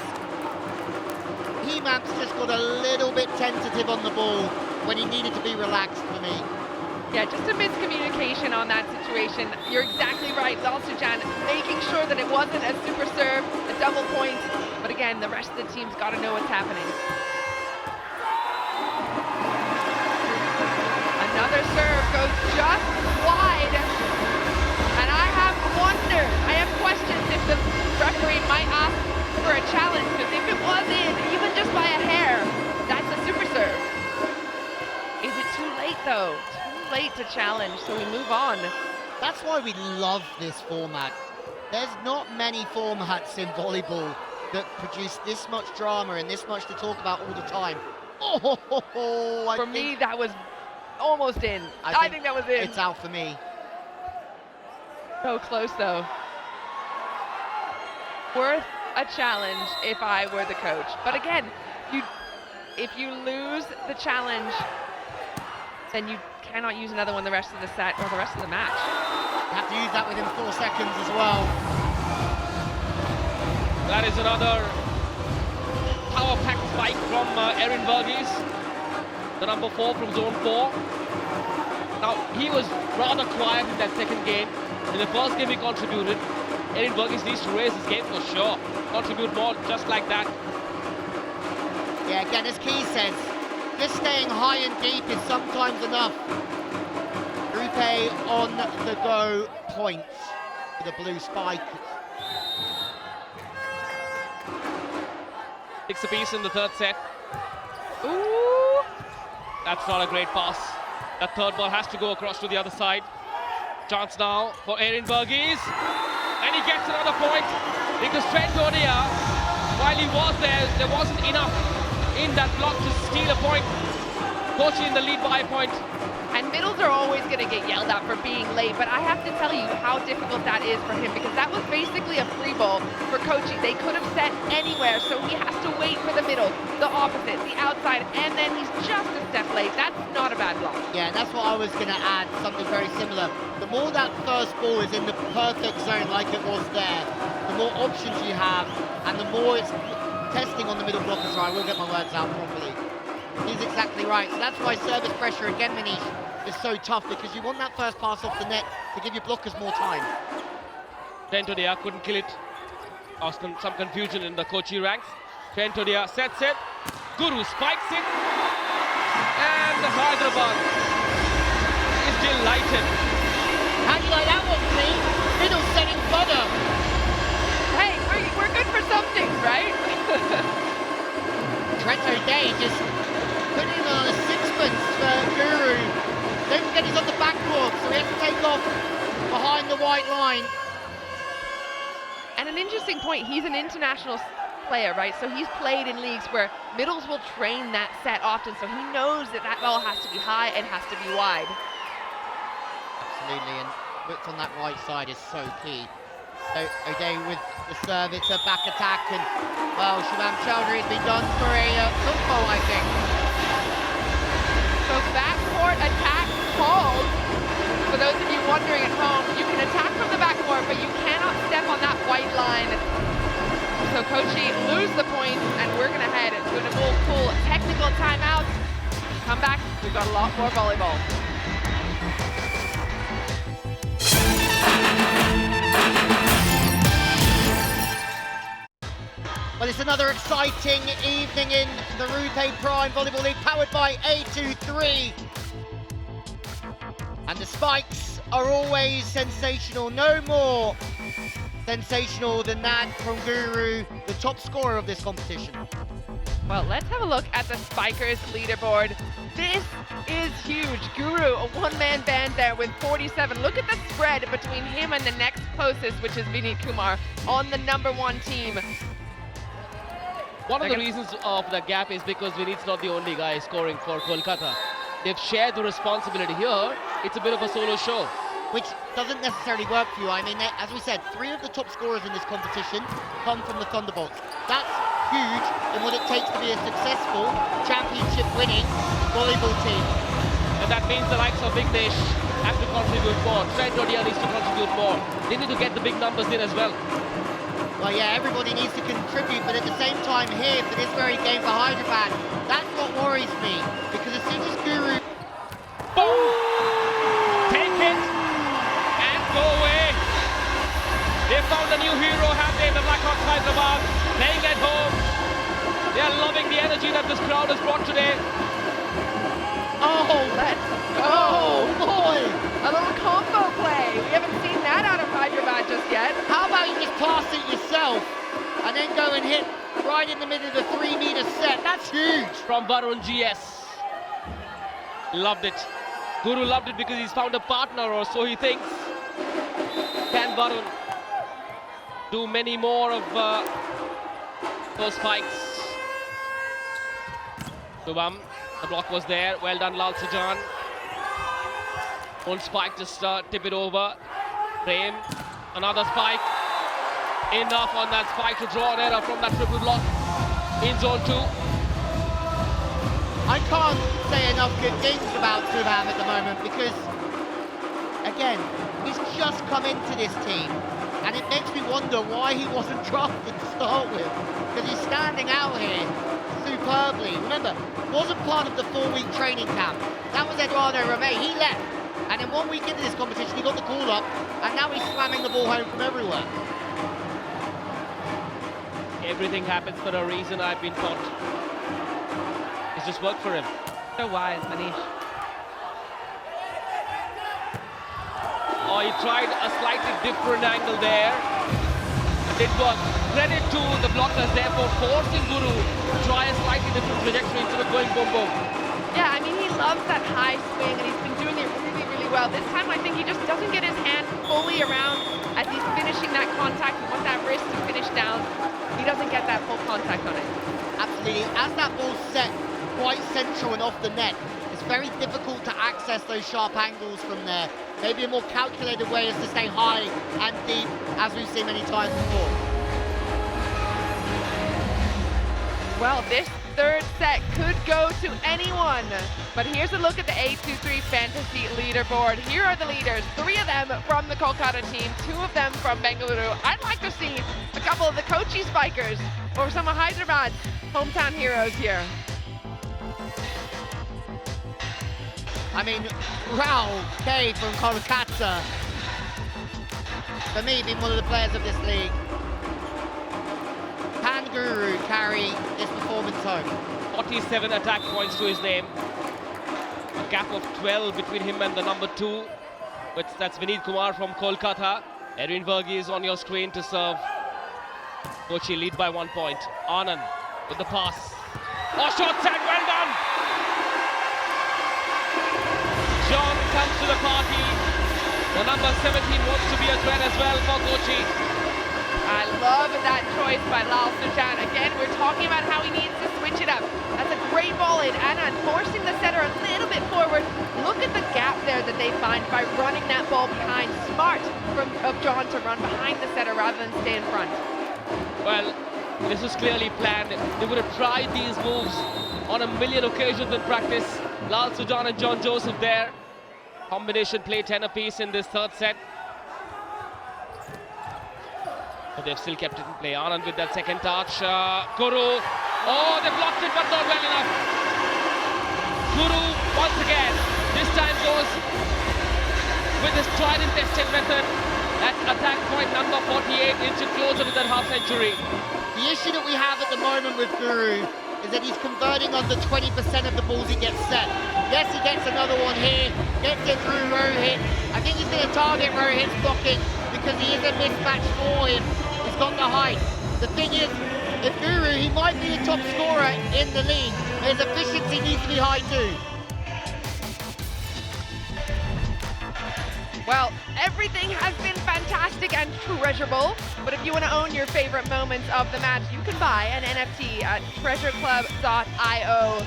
He-Map's just got a little bit tentative on the ball when he needed to be relaxed for me. Yeah, just a miscommunication on that situation. You're exactly right, Lal Sujan making sure that it wasn't a super serve, a double point, but again, the rest of the team's got to know what's happening. Another serve goes just wide, and I have wondered, I have questions if the referee might ask for a challenge, because if it was in, even just by a hair, that's a super serve. Is it too late though? Late to challenge, so we move on. That's why we love this format. There's not many formats in volleyball that produce this much drama and this much to talk about all the time. For me, that was almost in. I think that was in. It's out for me. So close though. Worth a challenge if I were the coach. But again, if you lose the challenge, then you cannot use another one the rest of the set or the rest of the match. You have to use that within 4 seconds as well. That is another power-packed spike from Erin Verghese, the number 4 from zone 4. Now, he was rather quiet in that second game. In the first game, he contributed. Erin Verghese needs to raise his game for sure. Contribute more, just like that. Yeah, again, as Key says, just staying high and deep is sometimes enough. RuPay on the go points with a blue spike. 6 apiece in the third set. Ooh! That's not a great pass. That third ball has to go across to the other side. Chance now for Erin Verghese. And he gets another point because Trent O'Day, while he was there wasn't enough in that block to steal a point. Kochi in the lead by a point. And middles are always going to get yelled at for being late, but I have to tell you how difficult that is for him, because that was basically a free ball for Kochi. They could have set anywhere, so he has to wait for the middle, the opposite, the outside, and then he's just a step late. That's not a bad block. Yeah, that's what I was going to add, something very similar. The more that first ball is in the perfect zone like it was there, the more options you have, and the more it's testing on the middle blockers. I will get my words out properly. He's exactly right. So that's why service pressure again, Manish, is so tough, because you want that first pass off the net to give your blockers more time. Trent O'Day couldn't kill it. Some confusion in the Kochi ranks. Trent O'Day sets it. Guru spikes it. And Hyderabad delighted. How do you like that one, Steve? Middle setting fodder. Hey, we're good for some things, right? Trent O'Day just putting on a sixpence for Guru. Don't forget he's on the backboard, so he has to take off behind the white line. And an interesting point, he's an international player, right? So he's played in leagues where middles will train that set often, so he knows that that ball has to be high and has to be wide. Absolutely, and width on that right side is so key. So O'Day with the serve, it's a back attack, and well, Shubham Chowdhury has been done for a football, I think. So backcourt attack called. For those of you wondering at home, you can attack from the backcourt, but you cannot step on that white line. So Kochi lose the point, and we're going to head to a cool technical timeout. Come back, we've got a lot more volleyball. Well, it's another exciting evening in the RuPay Prime Volleyball League, powered by A23. And the spikes are always sensational. No more sensational than that from Guru, the top scorer of this competition. Well, let's have a look at the Spikers leaderboard. This is huge. Guru, a one-man band there with 47. Look at the spread between him and the next closest, which is Vineet Kumar, on the #1 team. One of the reasons of the gap is because Vineet's not the only guy scoring for Kolkata. They've shared the responsibility. Here, it's a bit of a solo show. Which doesn't necessarily work for you. I mean, as we said, 3 of the top scorers in this competition come from the Thunderbolts. That's huge in what it takes to be a successful championship-winning volleyball team. And that means the likes of Vignesh have to contribute more. Trent O'Day needs to contribute more. They need to get the big numbers in as well. Well, yeah, everybody needs to contribute, but at the same time here, for this very game for Hyderabad, that's what worries me, because as soon as Guru... Boom! Take it and go away. They found a new hero, have they, the Blackhawks Hyderabad, playing at home. They are loving the energy that this crowd has brought today. Oh, let's go! Oh, boy! A little combo play. We haven't seen that out of Hyderabad just yet. How about you just pass it yourself and then go and hit right in the middle of the 3-meter set? That's huge! From Varun GS. Loved it. Guru loved it because he's found a partner, or so he thinks. Can Varun do many more of those spikes? Shubham, the block was there. Well done, Lal Sajan. One spike, just tip it over. Prem, another spike. Enough on that spike to draw an error from that triple block in zone 2. I can't say enough good things about Shubham at the moment because, again, he's just come into this team and it makes me wonder why he wasn't drafted to start with, because he's standing out here superbly. Remember, wasn't part of the 4-week training camp. That was Eduardo Romay. He left. And then 1 week into this competition, he got the call up, and now he's slamming the ball home from everywhere. Everything happens for a reason, I've been taught. It's just worked for him. So wise, Manish. Oh, he tried a slightly different angle there. It did work. Credit to the blockers there for forcing Guru to try a slightly different trajectory instead of going boom boom. Yeah, I mean, he loves that high swing, and he's been doing it really, really well. This time, I think he just doesn't get his hand fully around as he's finishing that contact. He wants that wrist to finish down. He doesn't get that full contact on it. Absolutely. As that ball's set quite central and off the net, it's very difficult to access those sharp angles from there. Maybe a more calculated way is to stay high and deep, as we've seen many times before. Well, this third set could go to anyone. But here's a look at the A23 fantasy leaderboard. Here are the leaders, 3 of them from the Kolkata team, 2 of them from Bengaluru. I'd like to see a couple of the Kochi spikers or some of Hyderabad's hometown heroes here. I mean, Raul K from Kolkata, for me, being one of the players of this league. Can Guru carry this performance home? 47 attack points to his name. A gap of 12 between him and the number 2. But that's Vineet Kumar from Kolkata. Edwin Verghese on your screen to serve. Kochi lead by 1 point. Anand with the pass. Oh, short set, well done! John comes to the party. The number 17 wants to be a threat as well for Kochi. I love that choice by Lal Sujan. Again, we're talking about how he needs to switch it up. That's a great ball in. Anand forcing the setter a little bit forward. Look at the gap there that they find by running that ball behind. Smart of John to run behind the setter rather than stay in front. Well, this was clearly planned. They would have tried these moves on a million occasions in practice. Lal Sujan and John Joseph there. Combination play 10 apiece in this third set. But they've still kept it in play. Anand with that second touch. Guru. Oh, they blocked it, but not well enough. Guru once again. This time goes with his tried and tested method. That's attack point number 48, inching closer to that half century. The issue that we have at the moment with Guru is that he's converting under 20% of the balls he gets set. Yes, he gets another one here, gets it through Rohit. I think he's going to target Rohit's blocking because he is a mismatch for him. He's got the height. The thing is, if Guru, he might be the top scorer in the league, but his efficiency needs to be high too. Well, everything has been fantastic and treasurable, but if you want to own your favorite moments of the match, you can buy an NFT at treasureclub.io.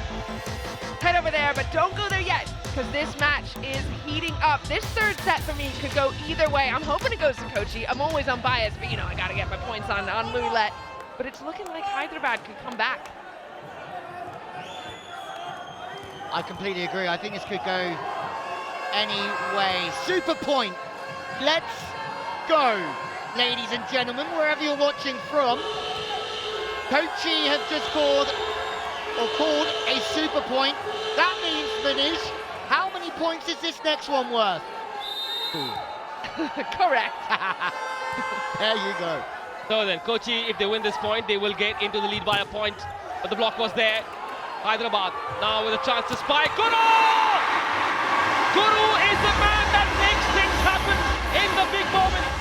Head over there, but don't go there yet, because this match is heating up. This third set for me could go either way. I'm hoping it goes to Kochi. I'm always unbiased, but you know, I got to get my points on roulette. But it's looking like Hyderabad could come back. I completely agree. I think this could go anyway. Super point. Let's go, ladies and gentlemen, wherever you're watching from. Kochi have just called a super point. That means, Manish, how many points is this next one worth? Correct. There you go. So then, Kochi, if they win this point, they will get into the lead by a point. But the block was there. Hyderabad now with a chance to spike. Guru! Guru is the man that makes things happen in the big moments.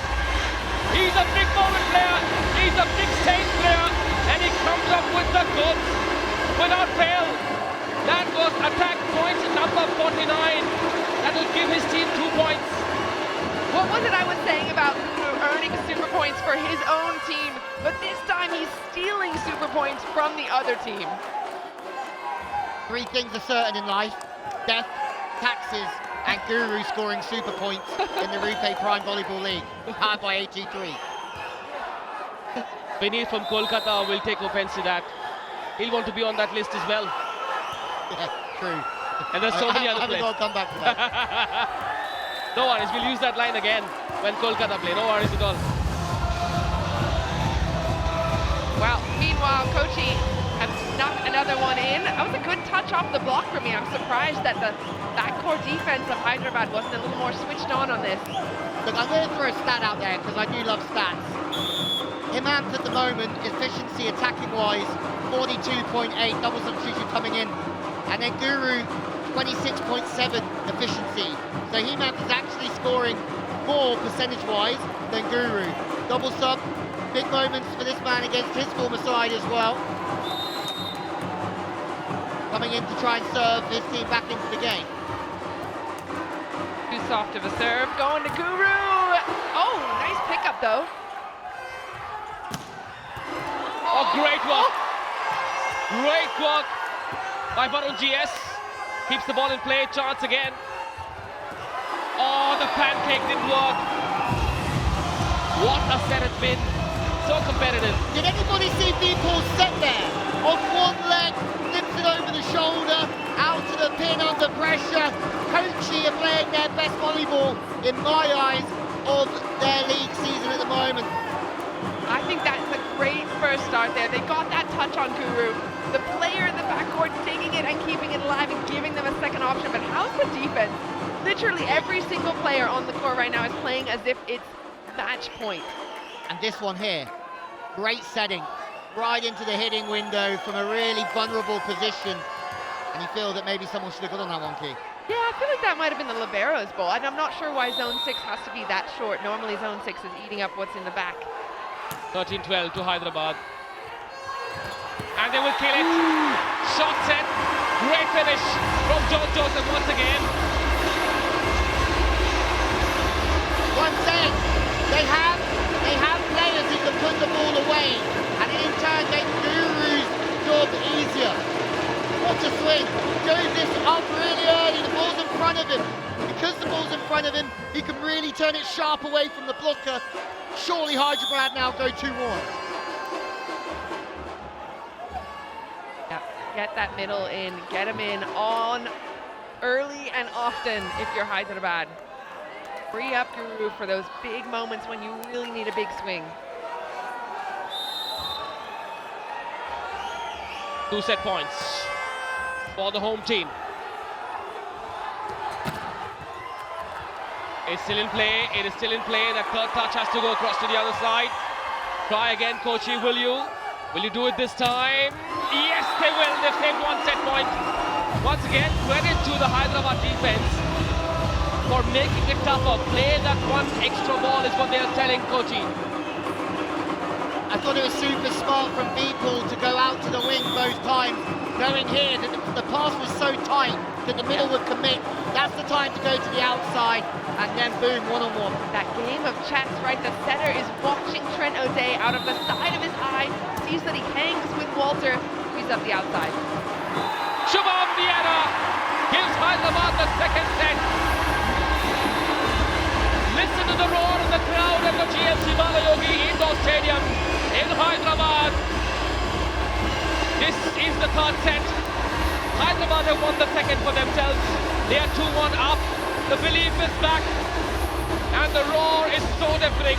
He's a big moment player. He's a big stage player. And he comes up with the goods without fail. That was attack point number 49. That will give his team 2 points. What was it I was saying about earning super points for his own team, but this time he's stealing super points from the other team. 3 things are certain in life: death, taxes, and Guru scoring super points in the RuPay Prime Volleyball League, powered by A23. Vineet from Kolkata will take offense to that. He'll want to be on that list as well. Yeah, true. And there's so many other I haven't got players. to come back to that. No worries, we'll use that line again when Kolkata play. No worries at all. Well, meanwhile, Kochi have snuck another one in. That was a good touch off the block for me. I'm surprised that the backcourt defense of Hyderabad wasn't a little more switched on this. Look, I'm going to throw a stat out there because I do love stats. Himant at the moment, efficiency attacking-wise, 42.8, double substitution coming in. And then Guru, 26.7 efficiency. So Himant is actually scoring more percentage-wise than Guru. Double sub, big moments for this man against his former side as well. Coming in to try and serve his team back into the game. Too soft of a serve, going to Guru. Oh, nice pickup though. Oh, great work. Great work by Varun GS. Keeps the ball in play, chance again. Oh, the pancake didn't work. What a set it's been. So competitive. Did anybody see people set there? Off one leg, flips it over the shoulder, out to the pin under pressure. Kochi are playing their best volleyball, in my eyes, of their league season at the moment. I think that's a great first start there. They got that touch on Guru. The player in the backcourt taking it and keeping it alive and giving them a second option. But how's the defense? Literally every single player on the court right now is playing as if it's match point. And this one here, great setting, right into the hitting window from a really vulnerable position. And you feel that maybe someone should have got on that one, Key? Yeah, I feel like that might have been the libero's ball, and I'm not sure why zone 6 has to be that short. Normally zone 6 is eating up what's in the back. 13-12 to Hyderabad. And they will kill it. Shot set. Great finish from John Joseph once again. One saying, they have players who can put the ball away, and in turn make Guru's job easier. What a swing. Goes this up really early. The ball's in front of him. Because the ball's in front of him, he can really turn it sharp away from the blocker. Surely Hyderabad now go 2-1. Yeah, get that middle in, get him in on early and often if you're Hyderabad. Free up Guru for those big moments when you really need a big swing. 2 set points for the home team. It's still in play. It is still in play. That third touch has to go across to the other side. Try again, Kochi. Will you? Will you do it this time? Yes, they will. They've saved 1 set point. Once again, credit to the Hyderabad defense for making it tougher. Play that one extra ball is what they are telling Kochi. I thought it was super smart from Beeple to go out to the wing both times. Going here, the pass was so tight that the middle would commit. That's the time to go to the outside, and then boom, one-on-one. That game of chess, right? The setter is watching Trent O'Day out of the side of his eye, sees that he hangs with Walter, he's up the outside. Shubham Diana gives Hyderabad the second set. Listen to the roar of the crowd at the GMC Balayogi Indoor Stadium in Hyderabad. This is the third set. Hyderabad have won the second for themselves. They are 2-1 up. The belief is back. And the roar is so deafening.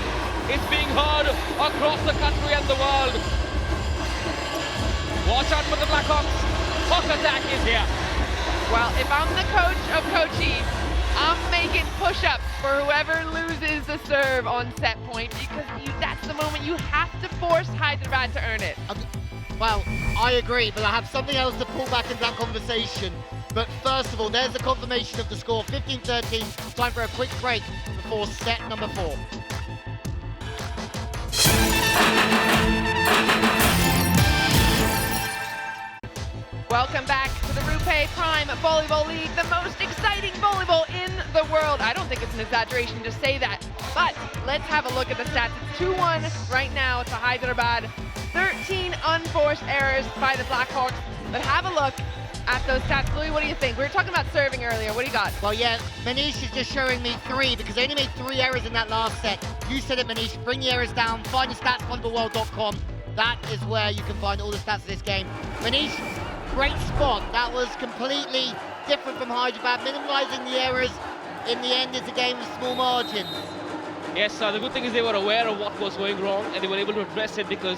It's being heard across the country and the world. Watch out for the Blackhawks. Hawk attack is here. Well, if I'm the coach of Kochi, I'm making push-ups for whoever loses the serve on set point, because that's the moment you have to force Hyderabad to earn it. Well, I agree, but I have something else to pull back into that conversation. But first of all, there's the confirmation of the score, 15-13. Time for a quick break before set number 4. Welcome back to the RuPay Prime Volleyball League, the most exciting volleyball in the world. I don't think it's an exaggeration to say that, but let's have a look at the stats. It's 2-1 right now to Hyderabad. 13 unforced errors by the Blackhawks, but have a look at those stats. Louis, what do you think? We were talking about serving earlier. What do you got? Well, yeah, Manish is just showing me 3 because they only made 3 errors in that last set. You said it, Manish. Bring the errors down. Find the stats, volleyballworld.com. That is where you can find all the stats of this game. Manish, great spot. That was completely different from Hyderabad, minimalising the errors. In the end, it's a game of small margins. Yes, the good thing is they were aware of what was going wrong and they were able to address it because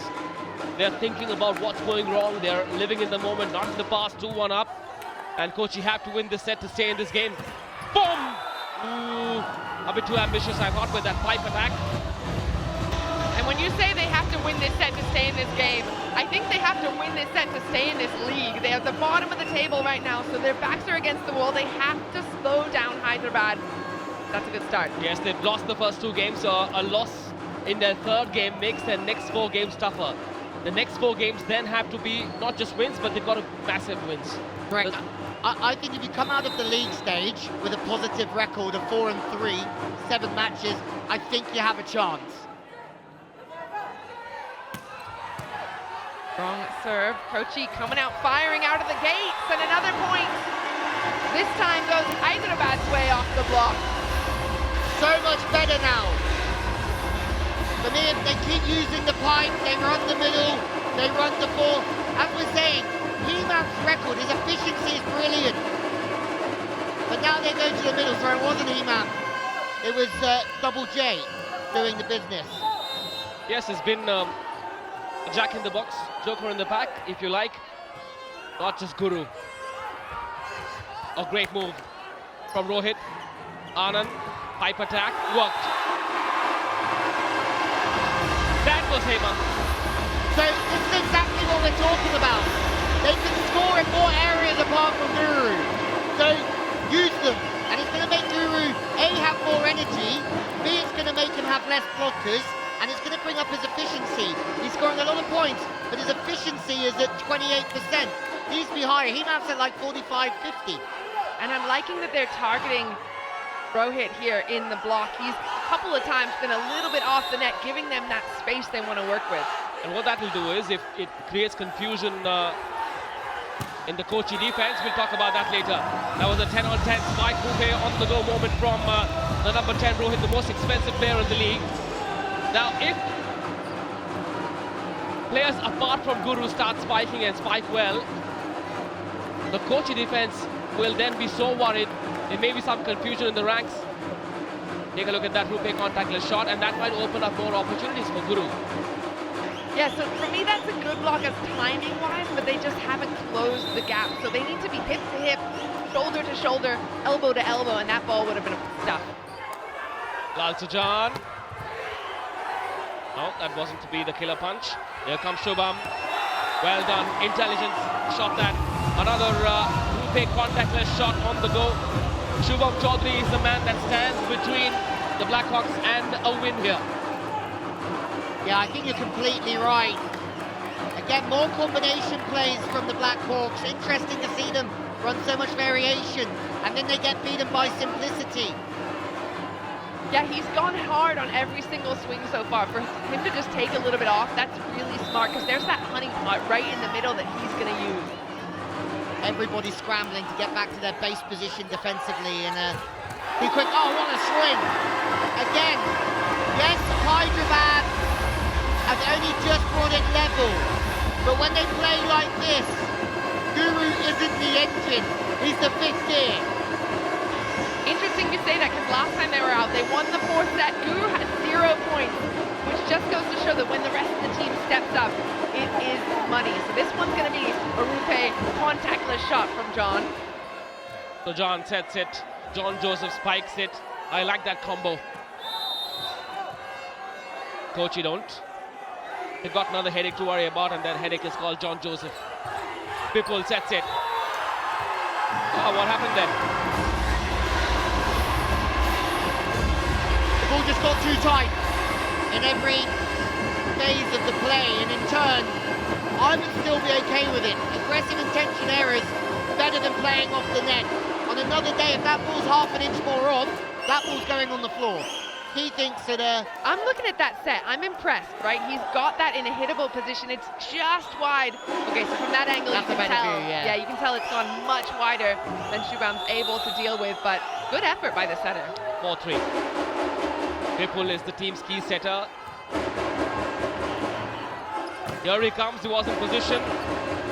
they're thinking about what's going wrong. They're living in the moment, not in the past. 2-1 up. And Kochi have to win this set to stay in this game. Boom! Ooh, a bit too ambitious, I thought, with that pipe attack. And when you say they have to win this set to stay in this game, I think they have to win this set to stay in this league. They're at the bottom of the table right now, so their backs are against the wall. They have to slow down Hyderabad. That's a good start. Yes, they've lost the first 2 games, so a loss in their third game makes their next 4 games tougher. The next 4 games then have to be not just wins, but they've got to massive wins. Correct. I think if you come out of the league stage with a positive record of 4-3, 7 matches, I think you have a chance. Strong serve. Kochi coming out, firing out of the gates, and another point. This time goes Hyderabad's way off the block. So much better now. For me, if they keep using the pipe, they run the middle, they run the ball. As we're saying, Hemam's record, his efficiency is brilliant. But now they go to the middle, so it wasn't Hemam. It was Double J doing the business. Yes, it's been a jack in the box, joker in the pack, if you like. Not just Guru. A great move from Rohit. Anand, pipe attack, worked. That was Hema. So this is exactly what we're talking about. They can score in more areas players apart from Guru. So use them. And it's going to make Guru, A, have more energy, B, it's going to make him have less blockers, and it's going to bring up his efficiency. He's scoring a lot of points, but his efficiency is at 28%. Needs to be higher. He maps at like 45, 50. And I'm liking that they're targeting Rohit here in the block. He's a couple of times been a little bit off the net, giving them that space they want to work with. And what that will do is, if it creates confusion in the Kochi defense, we'll talk about that later. That was a 10-on-10 spike RuPay on the go moment from the number 10 Rohit, the most expensive player in the league. Now, if players apart from Guru start spiking and spike well, the Kochi defense will then be so worried. There may be some confusion in the ranks. Take a look at that RuPay contactless shot, and that might open up more opportunities for Guru. Yeah, so for me that's a good block as timing-wise, but they just haven't closed the gap. So they need to be hip to hip, shoulder to shoulder, elbow to elbow, and that ball would have been stuff. Lal Sujan. No, that wasn't to be the killer punch. Here comes Shubham. Well done, intelligence, shot that. Another RuPay contactless shot on the go. Shubham Chaudhary is the man that stands between the Blackhawks and a win here. Yeah, I think you're completely right. Again, more combination plays from the Blackhawks. Interesting to see them run so much variation, and then they get beaten by simplicity. Yeah, he's gone hard on every single swing so far. For him to just take a little bit off, that's really smart, because there's that honey pot right in the middle that he's going to use. Everybody's scrambling to get back to their base position defensively, and be quick. Oh, what a swing! Again, yes, Hyderabad have only just brought it level, but when they play like this, Guru isn't the engine, he's the fifth gear. Interesting you say that, because last time they were out, they won the fourth set. Guru had 0 points, which just goes to show that when the rest of the team steps up, it is money. So this one's going to be a RuPay contactless shot from John. So John sets it, John Joseph spikes it. I like that combo. Kochi don't. They've got another headache to worry about, and that headache is called John Joseph. Bipul sets it. Oh, what happened then? The ball just got too tight in every phase of the play, and in turn, I would still be okay with it. Aggressive intention errors, better than playing off the net. On another day, if that ball's half an inch more off, that ball's going on the floor. He thinks that... I'm looking at that set. I'm impressed, right? He's got that in a hittable position. It's just wide. Okay, so from that angle, That's you can tell. View, yeah. You can tell it's gone much wider than Shubham's able to deal with, but good effort by the setter. 4-3. Bipul is the team's key setter. Here he comes. He was in position,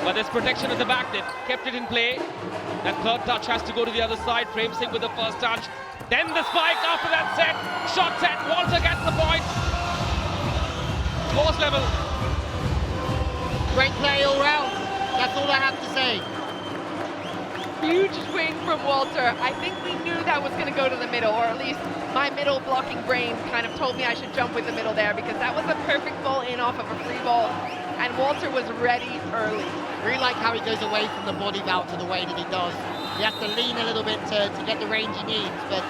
but there's protection at the back. They've kept it in play. That third touch has to go to the other side. Prem Singh with the first touch. Then the spike after that set. Shot set. Walter gets the point. Close level. Great play all round. That's all I have to say. Huge swing from Walter. I think we knew that was going to go to the middle, or at least my middle blocking brain kind of told me I should jump with the middle there, because that was a perfect ball in off of a free ball, and Walter was ready early. Really like how he goes away from the body bout to the way that he does. He has to lean a little bit to get the range he needs, but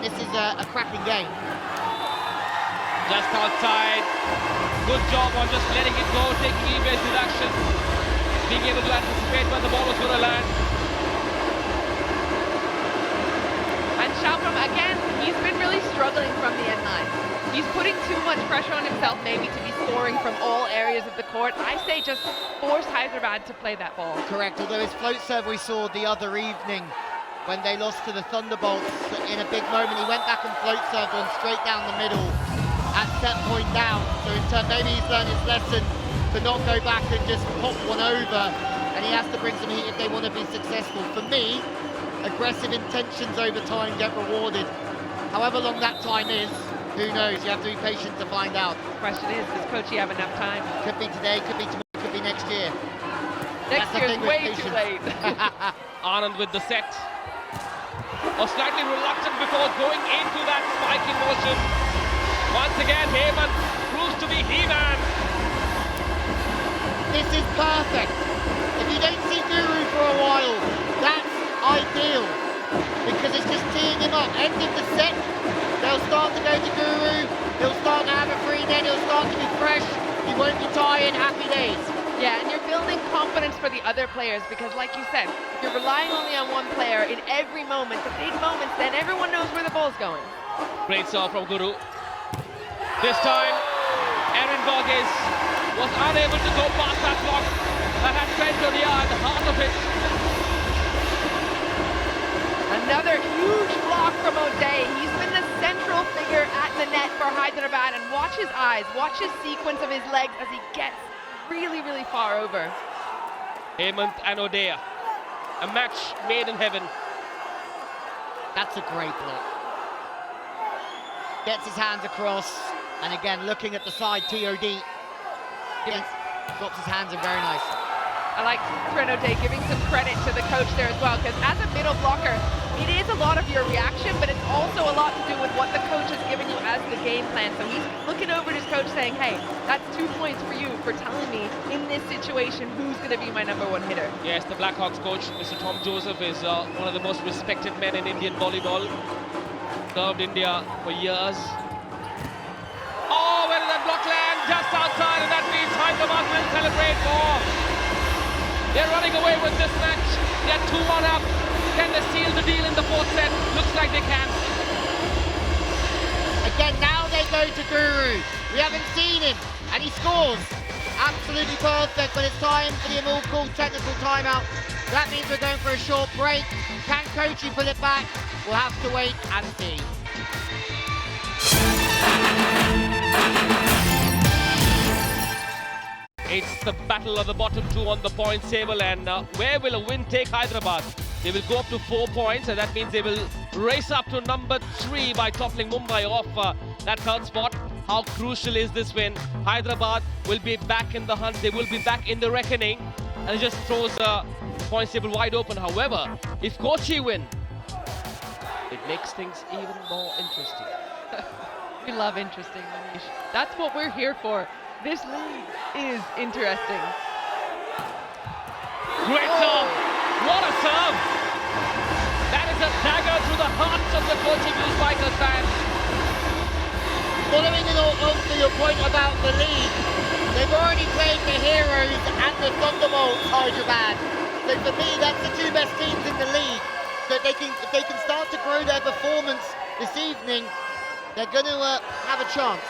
this is a cracking game. Just outside. Good job on just letting it go, taking e-base deduction, being able to anticipate when the ball was going to land. And Shubham, again, he's been really struggling from the end line. He's putting too much pressure on himself maybe to be scoring from all areas of the court. I say just force Hyderabad to play that ball. Correct, although his float serve we saw the other evening when they lost to the Thunderbolts in a big moment, he went back and float served on straight down the middle at set point down. So in turn, maybe he's learned his lesson to not go back and just pop one over, and he has to bring some heat if they want to be successful. For me, aggressive intentions over time get rewarded. However long that time is, who knows? You have to be patient to find out. The question is, does Kochi have enough time? Could be today, could be tomorrow, could be next year. Next year's way too late. Anand with the set. Was slightly reluctant before going into that spiking motion. Once again, Heyman proves to be He-Man. This is perfect. If if you don't see Guru for a while, that's ideal, because it's just teeing him up. End of the set, they'll start to go to Guru, he'll start to have a free net, he'll start to be fresh, he won't be tired, happy days. Yeah, and you're building confidence for the other players because, like you said, if you're relying only on one player in every moment, the big moments, then everyone knows where the ball's going. Great serve from Guru. This time, Aaron Borges was unable to go past that block that had Trent O'Neill at the heart of it. Another huge block from O'Day. He's been the central figure at the net for Hyderabad, and watch his eyes, watch his sequence of his legs as he gets really, really far over. Hemant and O'Day, a match made in heaven. That's a great block. Gets his hands across, and again, looking at the side, TOD. Drops his hands in, very nice. I like Trent O'Day giving some credit to the coach there as well, because as a middle blocker, it is a lot of your reaction, but it's also a lot to do with what the coach has given you as the game plan. So he's looking over at his coach saying, hey, that's 2 points for you for telling me in this situation who's going to be my #1 hitter. Yes, the Blackhawks coach, Mr. Tom Joseph, is one of the most respected men in Indian volleyball. Served India for years. Oh, where did that block land? Just outside, and that means Hyderabad will celebrate more. They're running away with this match. They're 2-1 up. Can they seal the deal in the 4th set? Looks like they can. Again, now they go to Guru. We haven't seen him, and he scores. Absolutely perfect, but it's time for the all-called technical timeout. That means we're going for a short break. Can Kochi pull it back? We'll have to wait and see. It's the battle of the bottom 2 on the points table, and where will a win take Hyderabad? They will go up to 4 points, and that means they will race up to number 3 by toppling Mumbai off that 3rd spot. How crucial is this win? Hyderabad will be back in the hunt. They will be back in the reckoning, and it just throws the points table wide open. However, if Kochi win, it makes things even more interesting. We love interesting, Manish. That's what we're here for. This league is interesting. Great serve! What a serve! That is a dagger through the hearts of the Kochi Blue Spikers fans. Following also your point about the league, they've already played the Heroes and the Thunderbolts, Hyderabad. So for me, that's the 2 best teams in the league. So if they can start to grow their performance this evening, they're going to have a chance.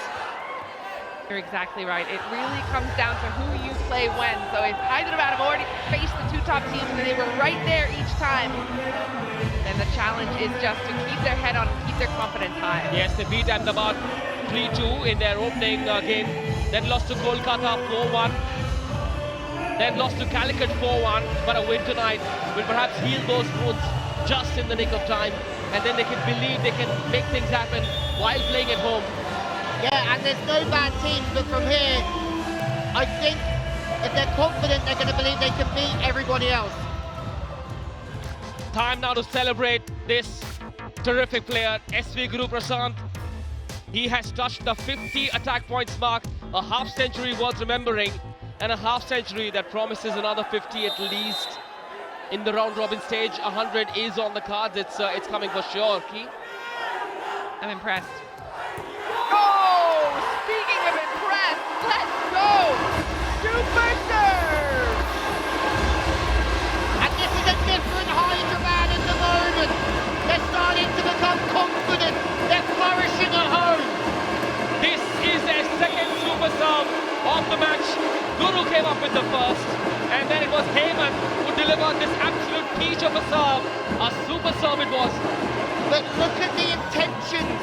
You're exactly right. It really comes down to who you play when. So if Hyderabad have already faced the 2 top teams and they were right there each time, then the challenge is just to keep their head on and keep their confidence high. Yes, they beat Ahmedabad 3-2 in their opening game, then lost to Kolkata 4-1, then lost to Calicut 4-1, but a win tonight will perhaps heal those wounds just in the nick of time, and then they can believe they can make things happen while playing at home. Yeah, and there's no bad teams, but from here, I think if they're confident, they're going to believe they can beat everybody else. Time now to celebrate this terrific player, SV Guru Prasant. He has touched the 50 attack points mark, a half century worth remembering, and a half century that promises another 50 at least. In the round robin stage, 100 is on the cards. It's coming for sure. Key? I'm impressed. Oh, speaking of impressed, let's go! Super serve! And this is a different Hyderabad at the moment. They're starting to become confident. They're flourishing at home. This is their 2nd super serve of the match. Guru came up with the first, and then it was Hemant who delivered this absolute peach of a serve. A super serve it was. But look at the intentions.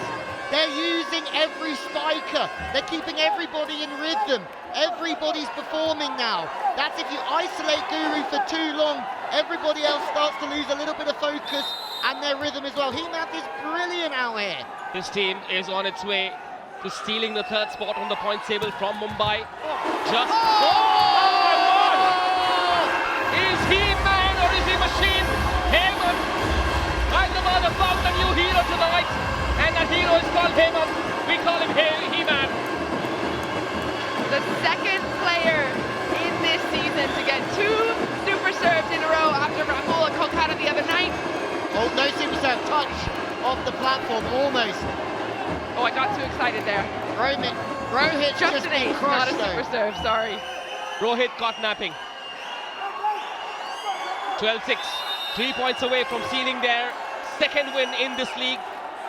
They're using every spiker. They're keeping everybody in rhythm. Everybody's performing now. That's if you isolate Guru for too long, everybody else starts to lose a little bit of focus and their rhythm as well. Hemant is brilliant out here. This team is on its way to stealing the 3rd spot on the points table from Mumbai. Just... Is he man or is he machine? Hemant! Hyderabad have found a new hero tonight, and that hero is called Hemant. We call him He-Man. The 2nd player in this season to get 2 super Oh, no super serve, touch off the platform, almost. Oh, I got too excited there. Rohit's Just an been ace, crushed, not a super though. serve, sorry. Rohit caught napping. 12-6, 3 points away from sealing their second win in this league.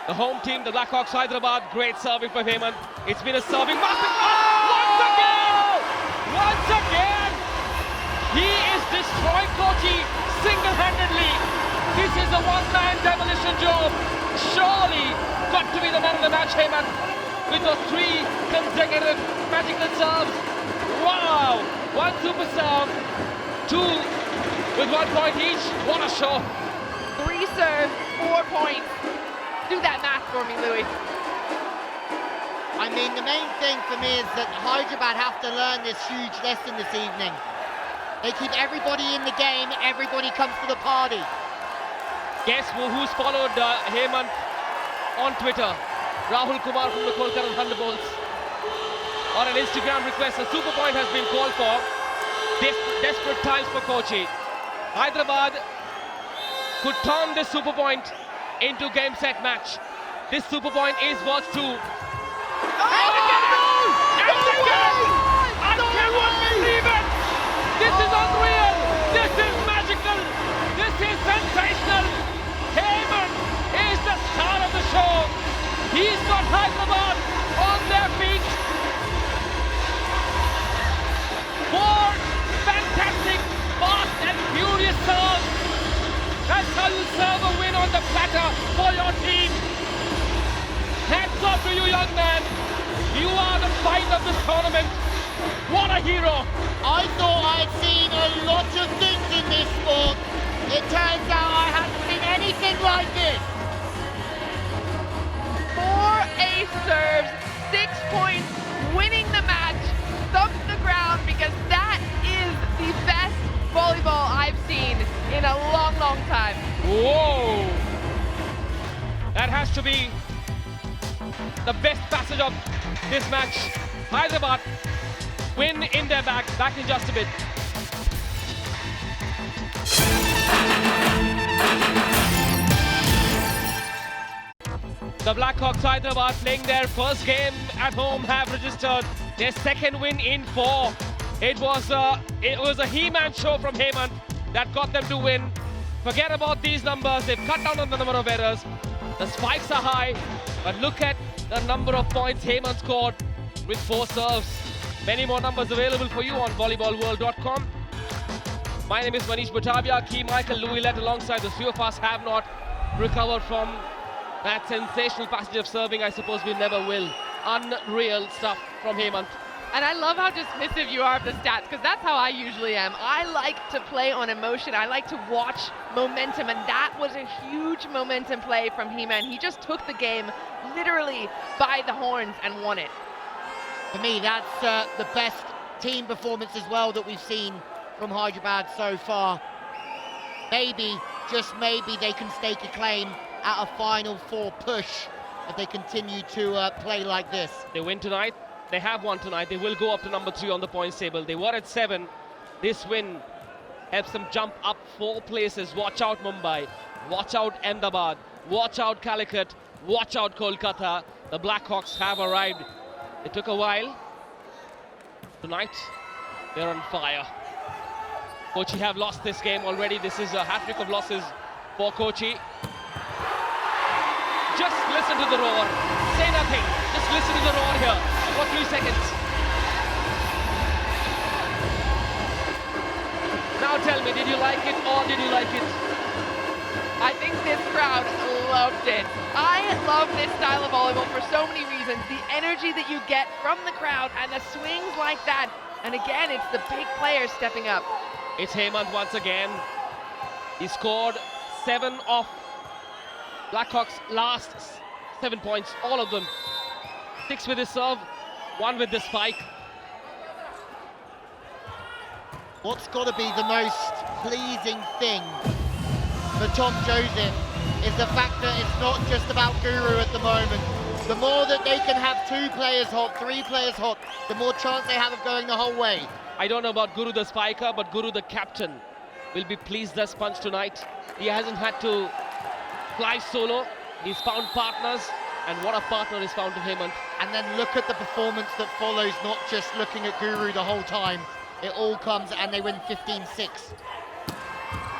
The home team, the Blackhawks Hyderabad, great serving for Hemant. It's been a serving masterclass once again! Once again! He is destroying Kochi single-handedly. This is a one-man demolition job. Surely got to be the man of the match, Hemant, with those 3 consecutive magical serves. Wow! 1 super serve, 2 with 1 point each. What a show! 3 serves, 4 points. Do that math for me, Louis. I mean, the main thing for me is that Hyderabad have to learn this huge lesson this evening. They keep everybody in the game, everybody comes to the party. Guess who's followed Hemant on Twitter? Rahul Kumar from the Kolkata Thunderbolts. On an Instagram request, a super point has been called for. Desperate times for Kochi. Hyderabad could turn this super point into game set match. This super point is worth 2. And again! I cannot believe it! This is unreal! This is magical! This is sensational! Hemant is the star of the show! He's got Hyderabad on their feet! 4 fantastic, fast and furious serves! That's how you serve a win on the platter for your team. Hats off to you, young man. You are the fight of this tournament. What a hero. I thought I had seen a lot of things in this sport. It turns out I hadn't seen anything like this. 4 ace serves, 6 points, winning the match, thumped the ground, because that is the best volleyball I've seen in a long, long time. Whoa. That has to be the best passage of this match. Hyderabad win in their back in just a bit. The Blackhawks Hyderabad playing their first game at home have registered their second win in 4. It was a He-Man show from Hemant that got them to win. Forget about these numbers. They've cut down on the number of errors. The spikes are high, but look at the number of points Hemant scored with 4 serves. Many more numbers available for you on volleyballworld.com. My name is Manish Batavia. Key Michael Louis led alongside the 3 of us have not recovered from that sensational passage of serving. I suppose we never will. Unreal stuff from Hemant. And I love how dismissive you are of the stats, because that's how I usually am. I like to play on emotion. I like to watch momentum, and that was a huge momentum play from He-Man. He just took the game literally by the horns and won it. For me, that's the best team performance as well that we've seen from Hyderabad so far. Maybe, just maybe, they can stake a claim at a Final 4 push if they continue to play like this. They win tonight. They have won tonight. They will go up to number 3 on the points table. They were at 7. This win helps them jump up 4 places. Watch out Mumbai. Watch out Ahmedabad. Watch out Calicut. Watch out Kolkata. The Blackhawks have arrived. It took a while. Tonight, they're on fire. Kochi have lost this game already. This is a hat-trick of losses for Kochi. Just listen to the roar. Say nothing. Just listen to the roar here for 3 seconds. Now tell me, did you like it or did you like it? I think this crowd loved it. I love this style of volleyball for so many reasons. The energy that you get from the crowd and the swings like that. And again, it's the big players stepping up. It's Hemant once again. He scored 7 of Blackhawks' last 7 points, all of them. 6 with his serve, 1 with the spike. What's got to be the most pleasing thing for Tom Joseph is the fact that it's not just about Guru at the moment. The more that they can have 2 players hot, 3 players hot, the more chance they have of going the whole way. I don't know about Guru the spiker, but Guru the captain will be pleased as punch tonight. He hasn't had to flies solo. He's found partners, and what a partner is found to Hemant. And then look at the performance that follows, not just looking at Guru the whole time. It all comes, and they win 15-6.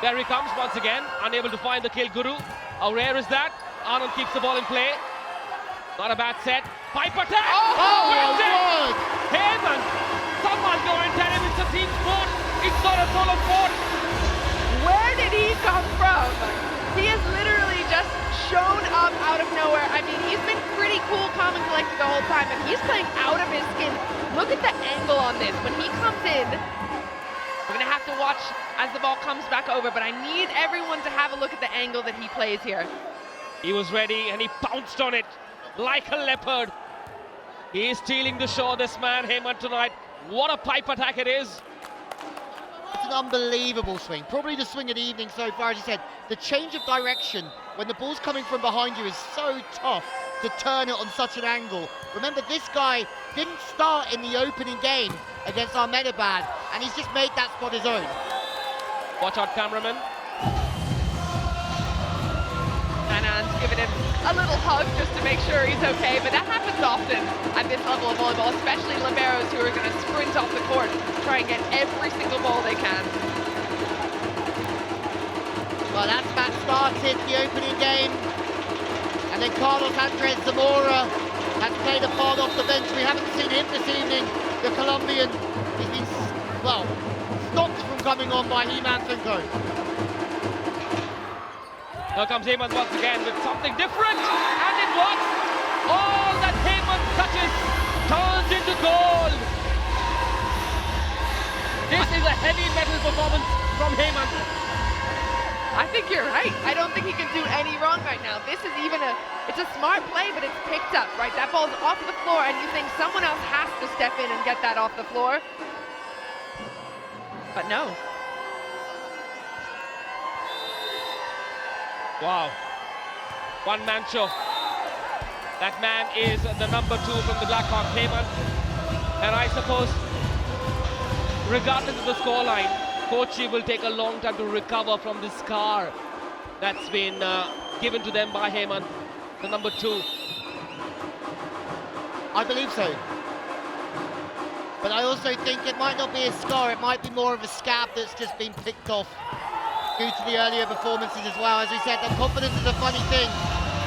There he comes once again, unable to find the kill. Guru, how rare is that? Anand keeps the ball in play. Not a bad set. Pipe attack! Oh my wins it! God! Hemant! Someone go and tell him it's a team sport. It's not a solo sport. Where did he come from? He has literally just shown up out of nowhere. I mean, he's been pretty cool, calm and collected the whole time, but he's playing out of his skin. Look at the angle on this. When he comes in, we're gonna have to watch as the ball comes back over, but I need everyone to have a look at the angle that he plays here. He was ready and he pounced on it like a leopard. He is stealing the show, this man, Hemant, tonight. What a pipe attack it is. It's an unbelievable swing. Probably the swing of the evening so far, as you said. The change of direction when the ball's coming from behind you is so tough to turn it on such an angle. Remember, this guy didn't start in the opening game against Ahmedabad, and he's just made that spot his own. Watch out, cameraman. Anand's giving him a little hug just to make sure he's okay, but that happens often at this level of volleyball, especially liberos who are going to sprint off the court, try and get every single ball they can. Well, that's match started, the opening game. And then Carlos Andres Zamora has played a part off the bench. We haven't seen him this evening. The Colombian, he's been, well, stopped from coming on by Hemant Finko. Here comes Hemant once again with something different, and it works. All that Hemant touches turns into gold. This is a heavy metal performance from Hemant. I think you're right. I don't think he can do any wrong right now. This is even it's a smart play, but it's picked up, right? That ball's off the floor, and you think someone else has to step in and get that off the floor. But no. Wow. One-man show. That man is the number 2 from the Blackhawks, Hemant. And I suppose, regardless of the scoreline, Kochi will take a long time to recover from the scar that's been given to them by Hemant, the number 2. I believe so. But I also think it might not be a scar, it might be more of a scab that's just been picked off due to the earlier performances as well. As we said, that confidence is a funny thing.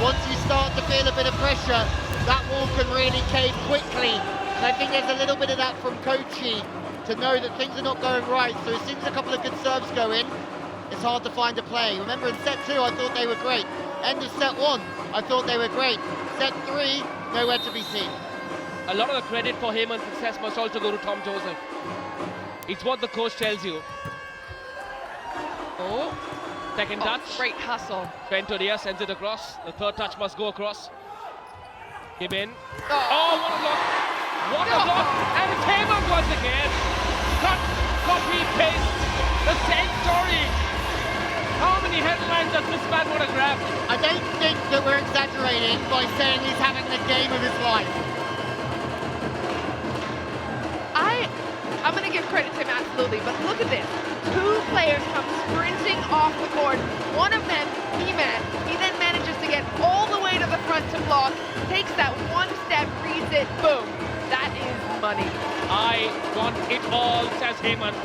Once you start to feel a bit of pressure, that wall can really cave quickly. And I think there's a little bit of that from Kochi to know that things are not going right. So as soon as a couple of good serves go in, it's hard to find a play. Remember, in set 2, I thought they were great. End of set 1, I thought they were great. Set 3, nowhere to be seen. A lot of the credit for Hemant's success must also go to Tom Joseph. It's what the coach tells you. Oh, second touch. Great hustle. Torpedoes sends it across. The third touch must go across. Give in. Oh, What a block! What a block! And it's Hemant once again. Cut, copy, paste. The same story. How many headlines does this man want to grab? I don't think that we're exaggerating by saying he's having the game of his life. I'm going to give credit to him, absolutely, but look at this. 2 players come sprinting off the court. One of them, he then manages to get all the way to the front to block, takes that one step, reads it, boom. That is money. I want it all, says Hemant.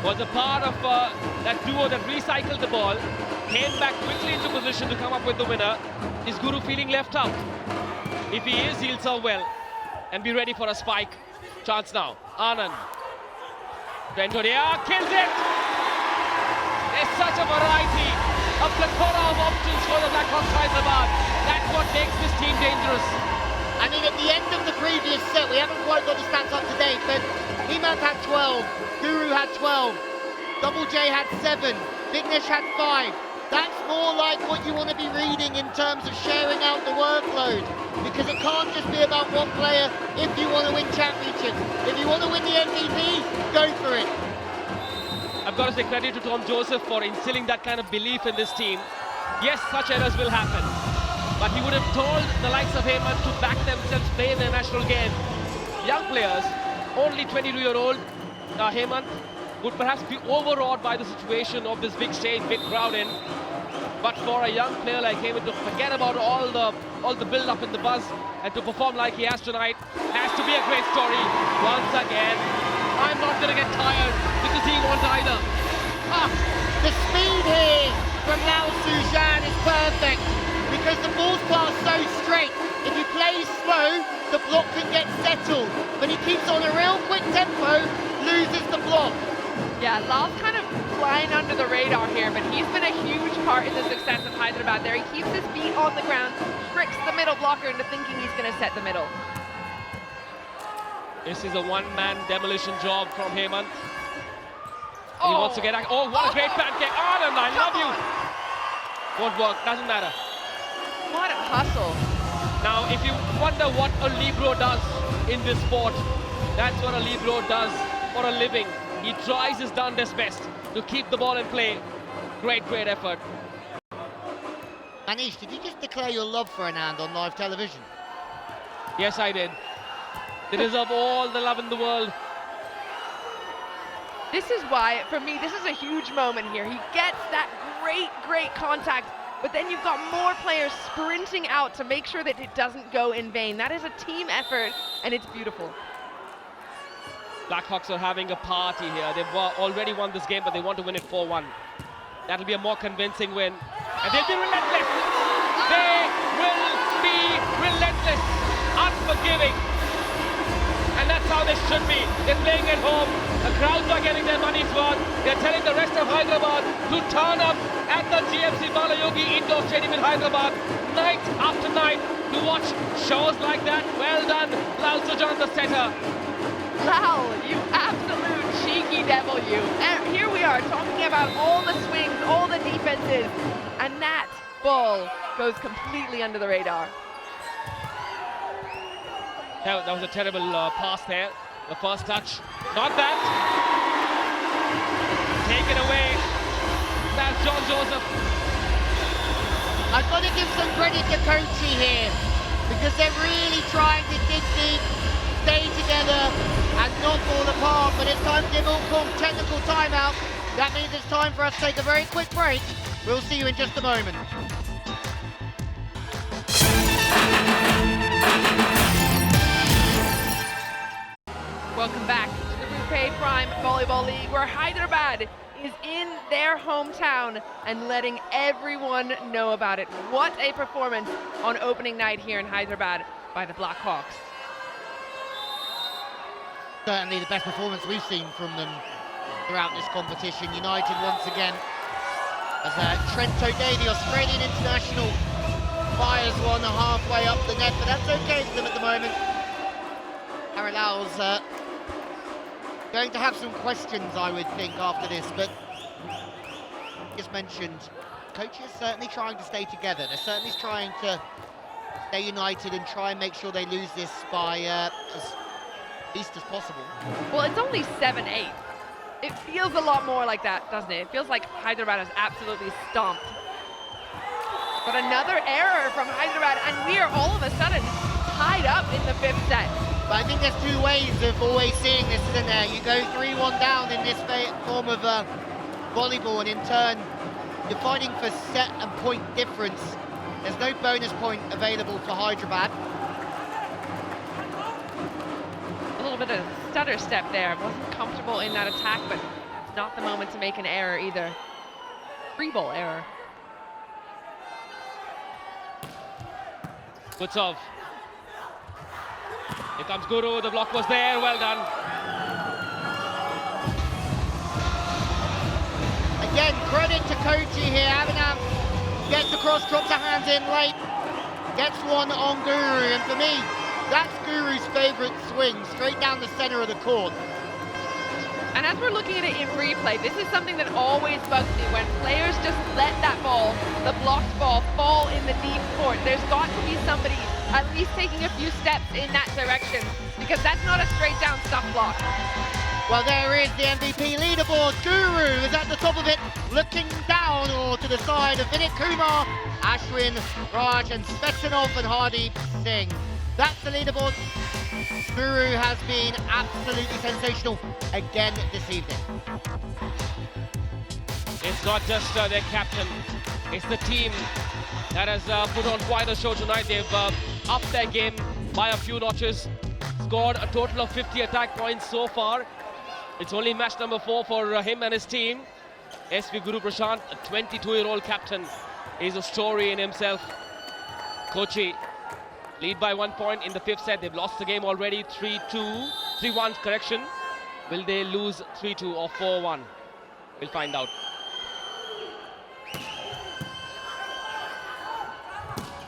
Was a part of that duo that recycled the ball, came back quickly into position to come up with the winner. Is Guru feeling left out? If he is, he'll serve well and be ready for a spike. Chance now. Anand. Ventoria kills it! There's such a variety, a plethora of options for the Blackhawks Hyderabad. That's what makes this team dangerous. I mean, at the end of the previous set, we haven't quite got the stats up to date, but Hemant had 12, Guru had 12, Double J had 7, Vignesh had 5. That's more like what you want to be reading in terms of sharing out the workload, because it can't just be about one player if you want to win championships. If you want to win the MVP, go for it. I've got to say credit to Tom Joseph for instilling that kind of belief in this team. Yes, such errors will happen, but he would have told the likes of Hemant to back themselves, play in their national game. Young players, only 22-year-old Hemant, would perhaps be overawed by the situation of this big stage, big crowd in. But for a young player like him to forget about all the build-up in the buzz and to perform like he has tonight has to be a great story. Once again, I'm not going to get tired because he won't either. The speed here from Lao Sujan is perfect because the ball's passed so straight. If you play slow, the block can get settled, but he keeps on a real quick tempo, loses the block. Yeah, Lal's kind of flying under the radar here, but he's been a huge part in the success of Hyderabad there. He keeps his feet on the ground, tricks the middle blocker into thinking he's going to set the middle. This is a one-man demolition job from Hemant. He wants to get... Oh, what a great pancake. Anand, I love you. Won't work, doesn't matter. What a hustle. Now, if you wonder what a libero does in this sport, that's what a libero does for a living. He tries his darndest best to keep the ball in play. Great effort. Manish, did you just declare your love for Anand on live television? Yes, I did. They deserve all the love in the world. This is why, for me, this is a huge moment here. He gets that great contact, but then you've got more players sprinting out to make sure that it doesn't go in vain. That is a team effort, and it's beautiful. Blackhawks are having a party here. They've already won this game, but they want to win it 4-1. That'll be a more convincing win. And they'll be relentless. They will be relentless, unforgiving. And that's how they should be. They're playing at home. The crowds are getting their money's worth. They're telling the rest of Hyderabad to turn up at the GMC Balayogi Indoor Stadium in Hyderabad night after night to watch shows like that. Well done, Lal Sujan, the setter. Lal, you absolute cheeky devil, you. And here we are talking about all the swings, all the defenses, and that ball goes completely under the radar. That was a terrible pass there. The first touch. Not that. Taken away. That's John Joseph. I've got to give some credit to Kochi here because they're really trying to dig deep, stay together and not fall apart, but it's time to give all call technical timeout. That means it's time for us to take a very quick break. We'll see you in just a moment. Welcome back to the RuPay Prime Volleyball League, where Hyderabad is in their hometown and letting everyone know about it. What a performance on opening night here in Hyderabad by the Blackhawks. Certainly the best performance we've seen from them throughout this competition. United once again as Trent O'Day, the Australian international, fires one halfway up the net, but that's okay for them at the moment. Haralal's going to have some questions, I would think, after this, but as mentioned, Coach is certainly trying to stay together. They're certainly trying to stay united and try and make sure they lose this by as least as possible. Well, it's only 7-8. It feels a lot more like that, doesn't it? It feels like Hyderabad has absolutely stomped. But another error from Hyderabad, and we are all of a sudden tied up in the fifth set. But I think there's two ways of always seeing this, isn't there? You go 3-1 down in this form of volleyball, and in turn, you're fighting for set and point difference. There's no bonus point available for Hyderabad. A little bit of stutter step there. Wasn't comfortable in that attack, but it's not the moment to make an error either. Free ball error. Good serve. Here comes Guru, the block was there, well done. Again, credit to Kochi here. Abhinav gets across, drops her hands in late, gets one on Guru, and for me, that's Guru's favourite swing, straight down the centre of the court. And as we're looking at it in replay, this is something that always bugs me when players just let that ball, the blocked ball, fall in the deep court. There's got to be somebody at least taking a few steps in that direction, because that's not a straight down stuff block. Well, there is the MVP leaderboard. Guru is at the top of it, looking down or to the side of Vinit Kumar, Ashwin, Raj and Svetanov and Hardeep Singh. That's the leaderboard. Guru has been absolutely sensational again this evening. It's not just their captain, It's the team that has put on quite a show tonight. They've upped their game by a few notches, scored a total of 50 attack points so far. It's only match number 4 for him and his team. SV Guru Prashant, a 22-year-old captain, is a story in himself. Kochi lead by 1 point in the 5th set. They've lost the game already, 3-1, correction. Will they lose 3-2 or 4-1? We'll find out.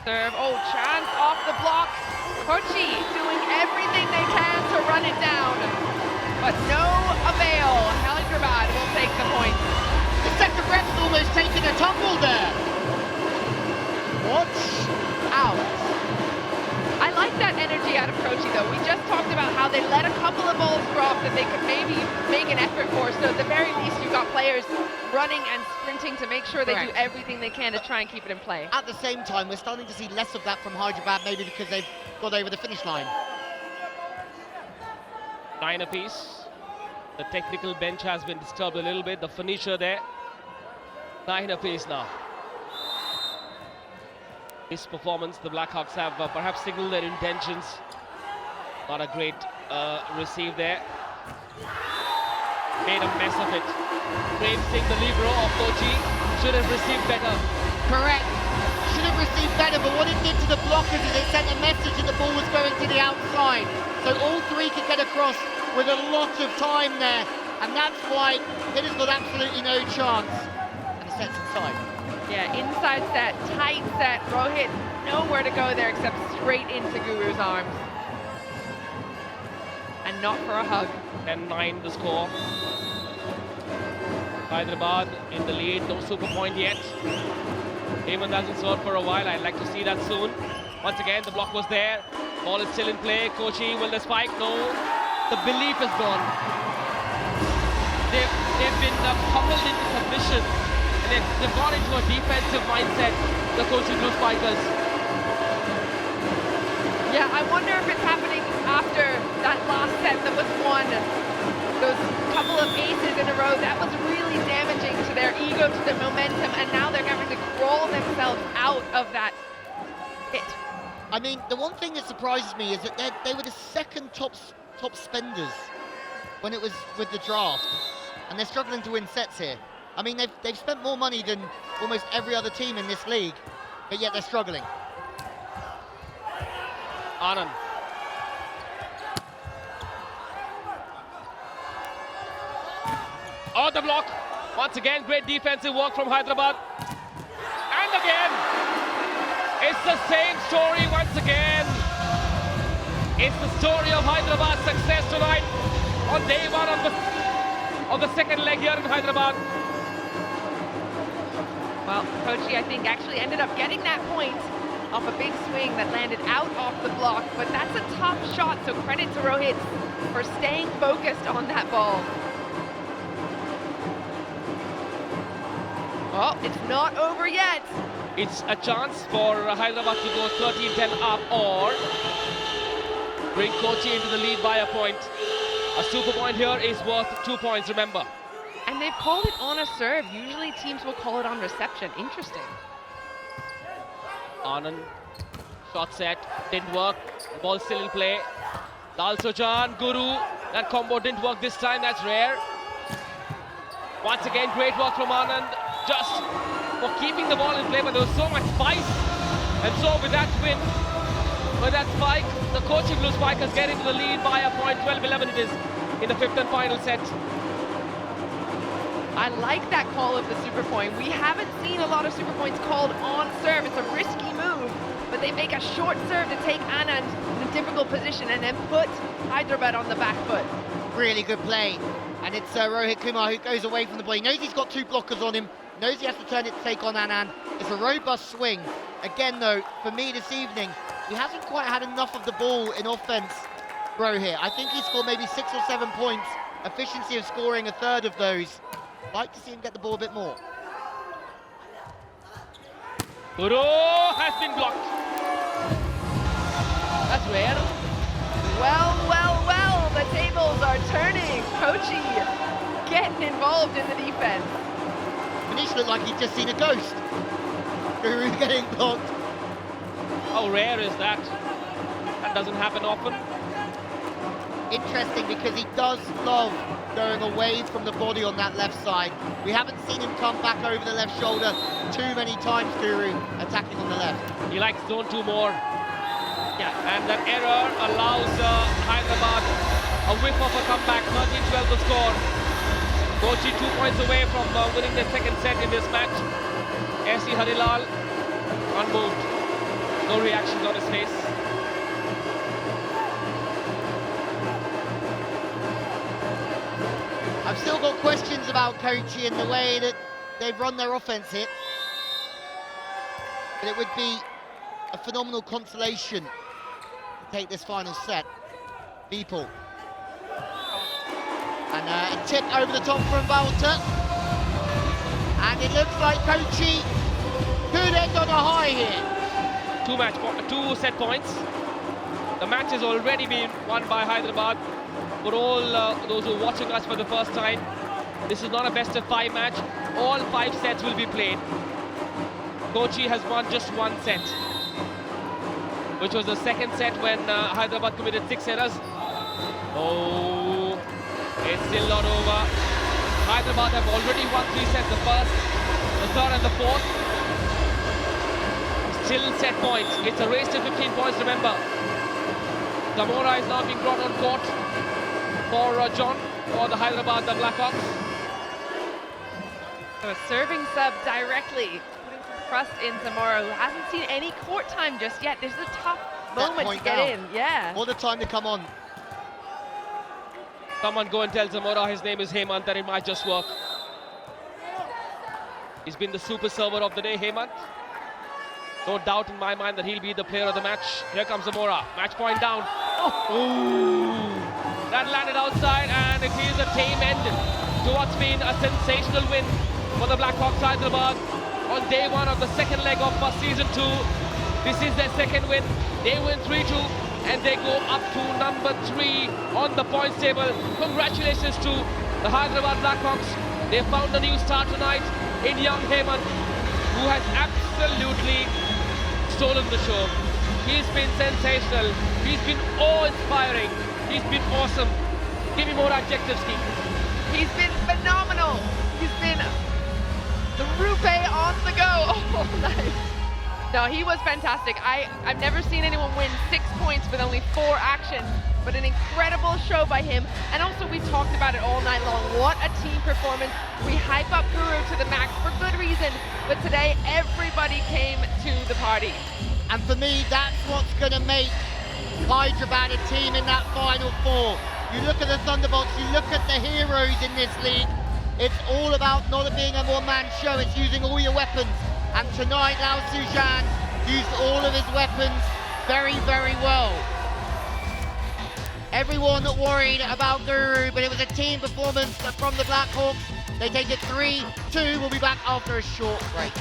Serve, oh, chance off the block. Kochi doing everything they can to run it down, but no avail. Hyderabad will take the point. The second ref's almost taking a tumble there. Watch out. I like that energy out of Kochi though. We just talked about how they let a couple of balls drop that they could maybe make an effort for. So at the very least, you've got players running and sprinting to make sure they do everything they can to try and keep it in play. At the same time, we're starting to see less of that from Hyderabad, maybe because they've got over the finish line. 9 apiece. The technical bench has been disturbed a little bit. The finisher there. 9 apiece now. This performance, the Blackhawks have perhaps signaled their intentions. Not a great receive there. Made a mess of it. Prem Singh, the libero of Kochi, should have received better. Correct. Should have received better, but what it did to the blockers is it sent a message that the ball was going to the outside. So all three could get across with a lot of time there. And that's why Hitter's got absolutely no chance. And the set's inside. Yeah, inside set, tight set. Rohit, nowhere to go there except straight into Guru's arms. And not for a hug. 10-9 the score. Hyderabad in the lead, no super point yet. Hemant hasn't scored for a while. I'd like to see that soon. Once again, the block was there. Ball is still in play. Kochi, will the spike? No. The belief is gone. They've been pummeled into submission. And they've gone into a defensive mindset, the Kochi Blue Spikers. Yeah, I wonder if it's happening after that last set that was won. Those couple of aces in a row, that was really damaging to their ego, to their momentum, and now they're having to crawl themselves out of that hit. I mean, the one thing that surprises me is that they were the second top spenders when it was with the draft, and they're struggling to win sets here. I mean, they've spent more money than almost every other team in this league, but yet they're struggling. Anand. Oh, the block. Once again, great defensive work from Hyderabad. And again, it's the same story once again. It's the story of Hyderabad's success tonight on day 1 of the second leg here in Hyderabad. Well, Kochi, I think, actually ended up getting that point off a big swing that landed out off the block, but that's a tough shot, so credit to Rohit for staying focused on that ball. Oh, it's not over yet. It's a chance for Hyderabad to go 13-10 up or bring Kochi into the lead by a point. A super point here is worth 2 points, remember. And they've called it on a serve. Usually teams will call it on reception. Interesting. Anand, shot set, didn't work. The ball still in play. Dal Sojan, Guru, that combo didn't work this time, that's rare. Once again, great work from Anand, just for keeping the ball in play, but there was so much spice. And so with that win, with that spike, the Kochi Blue Spikers get into the lead by a point. 12-11 it is in the 5th and final set. I like that call of the super point. We haven't seen a lot of super points called on serve. It's a risky move, but they make a short serve to take Anand in a difficult position and then put Hyderabad on the back foot. Really good play. And it's Rohit Kumar who goes away from the ball. He knows he's got 2 blockers on him, knows he has to turn it to take on Anand. It's a robust swing. Again though, for me this evening, he hasn't quite had enough of the ball in offense, Rohit. I think he scored maybe 6 or 7 points. Efficiency of scoring a third of those. Like to see him get the ball a bit more. Guru has been blocked. That's rare. Well, the tables are turning. Kochi getting involved in the defense. Manish looked like he'd just seen a ghost. Guru getting blocked. How rare is that? That doesn't happen often. Interesting because he does love going away from the body on that left side. We haven't seen him come back over the left shoulder too many times, Guru, attacking on the left. He likes zone 2 more. Yeah, and that error allows Hyderabad a whiff of a comeback, 13-12 the score. Kochi 2 points away from winning their second set in this match. S.C. Harilal unmoved. No reactions on his face. I've still got questions about Kochi and the way that they've run their offense here. But it would be a phenomenal consolation to take this final set. People. And a tip over the top from Balta. And it looks like Kochi could end on a high here. 2 set points. The match has already been won by Hyderabad. For all those who are watching us for the first time, this is not a best of 5 match. All 5 sets will be played. Kochi has won just 1 set, which was the second set when Hyderabad committed 6 errors. Oh, it's still not over. Hyderabad have already won 3 sets, the first, the third and the fourth. Still set points. It's a race to 15 points, remember. Zamora is now being brought on court for John, for the Hyderabad, the Blackhawks. So a serving sub directly, putting some trust in Zamora, who hasn't seen any court time just yet. This is a tough moment to get in. Yeah. What a time to come on. Someone go and tell Zamora his name is Hemant and it might just work. He's been the super server of the day, Hemant. No doubt in my mind that he'll be the player of the match. Here comes Zamora, match point down. Oh. That landed outside and it is a tame end to what's been a sensational win for the Blackhawks Hyderabad on day 1 of the second leg of season 2. This is their second win. They win 3-2 and they go up to number 3 on the points table. Congratulations to the Hyderabad Blackhawks. They found a new star tonight in young Hemant, who has absolutely stolen the show. He's been sensational. He's been awe-inspiring. He's been awesome. Give me more adjectives, Keith. He's been phenomenal. He's been the RuPay on the go. Oh, nice. No, he was fantastic. I've never seen anyone win 6 points with only 4 actions, but an incredible show by him. And also, we talked about it all night long. What a team performance. We hype up Guru to the max for good reason, but today everybody came to the party. And for me, that's what's going to make Hyderabad a team in that Final 4. You look at the Thunderbolts, you look at the heroes in this league, it's all about not being a one-man show, it's using all your weapons. And tonight, Lao Sujan used all of his weapons very, very well. Everyone worried about Guru, but it was a team performance from the Blackhawks. They take it 3-2. We'll be back after a short break.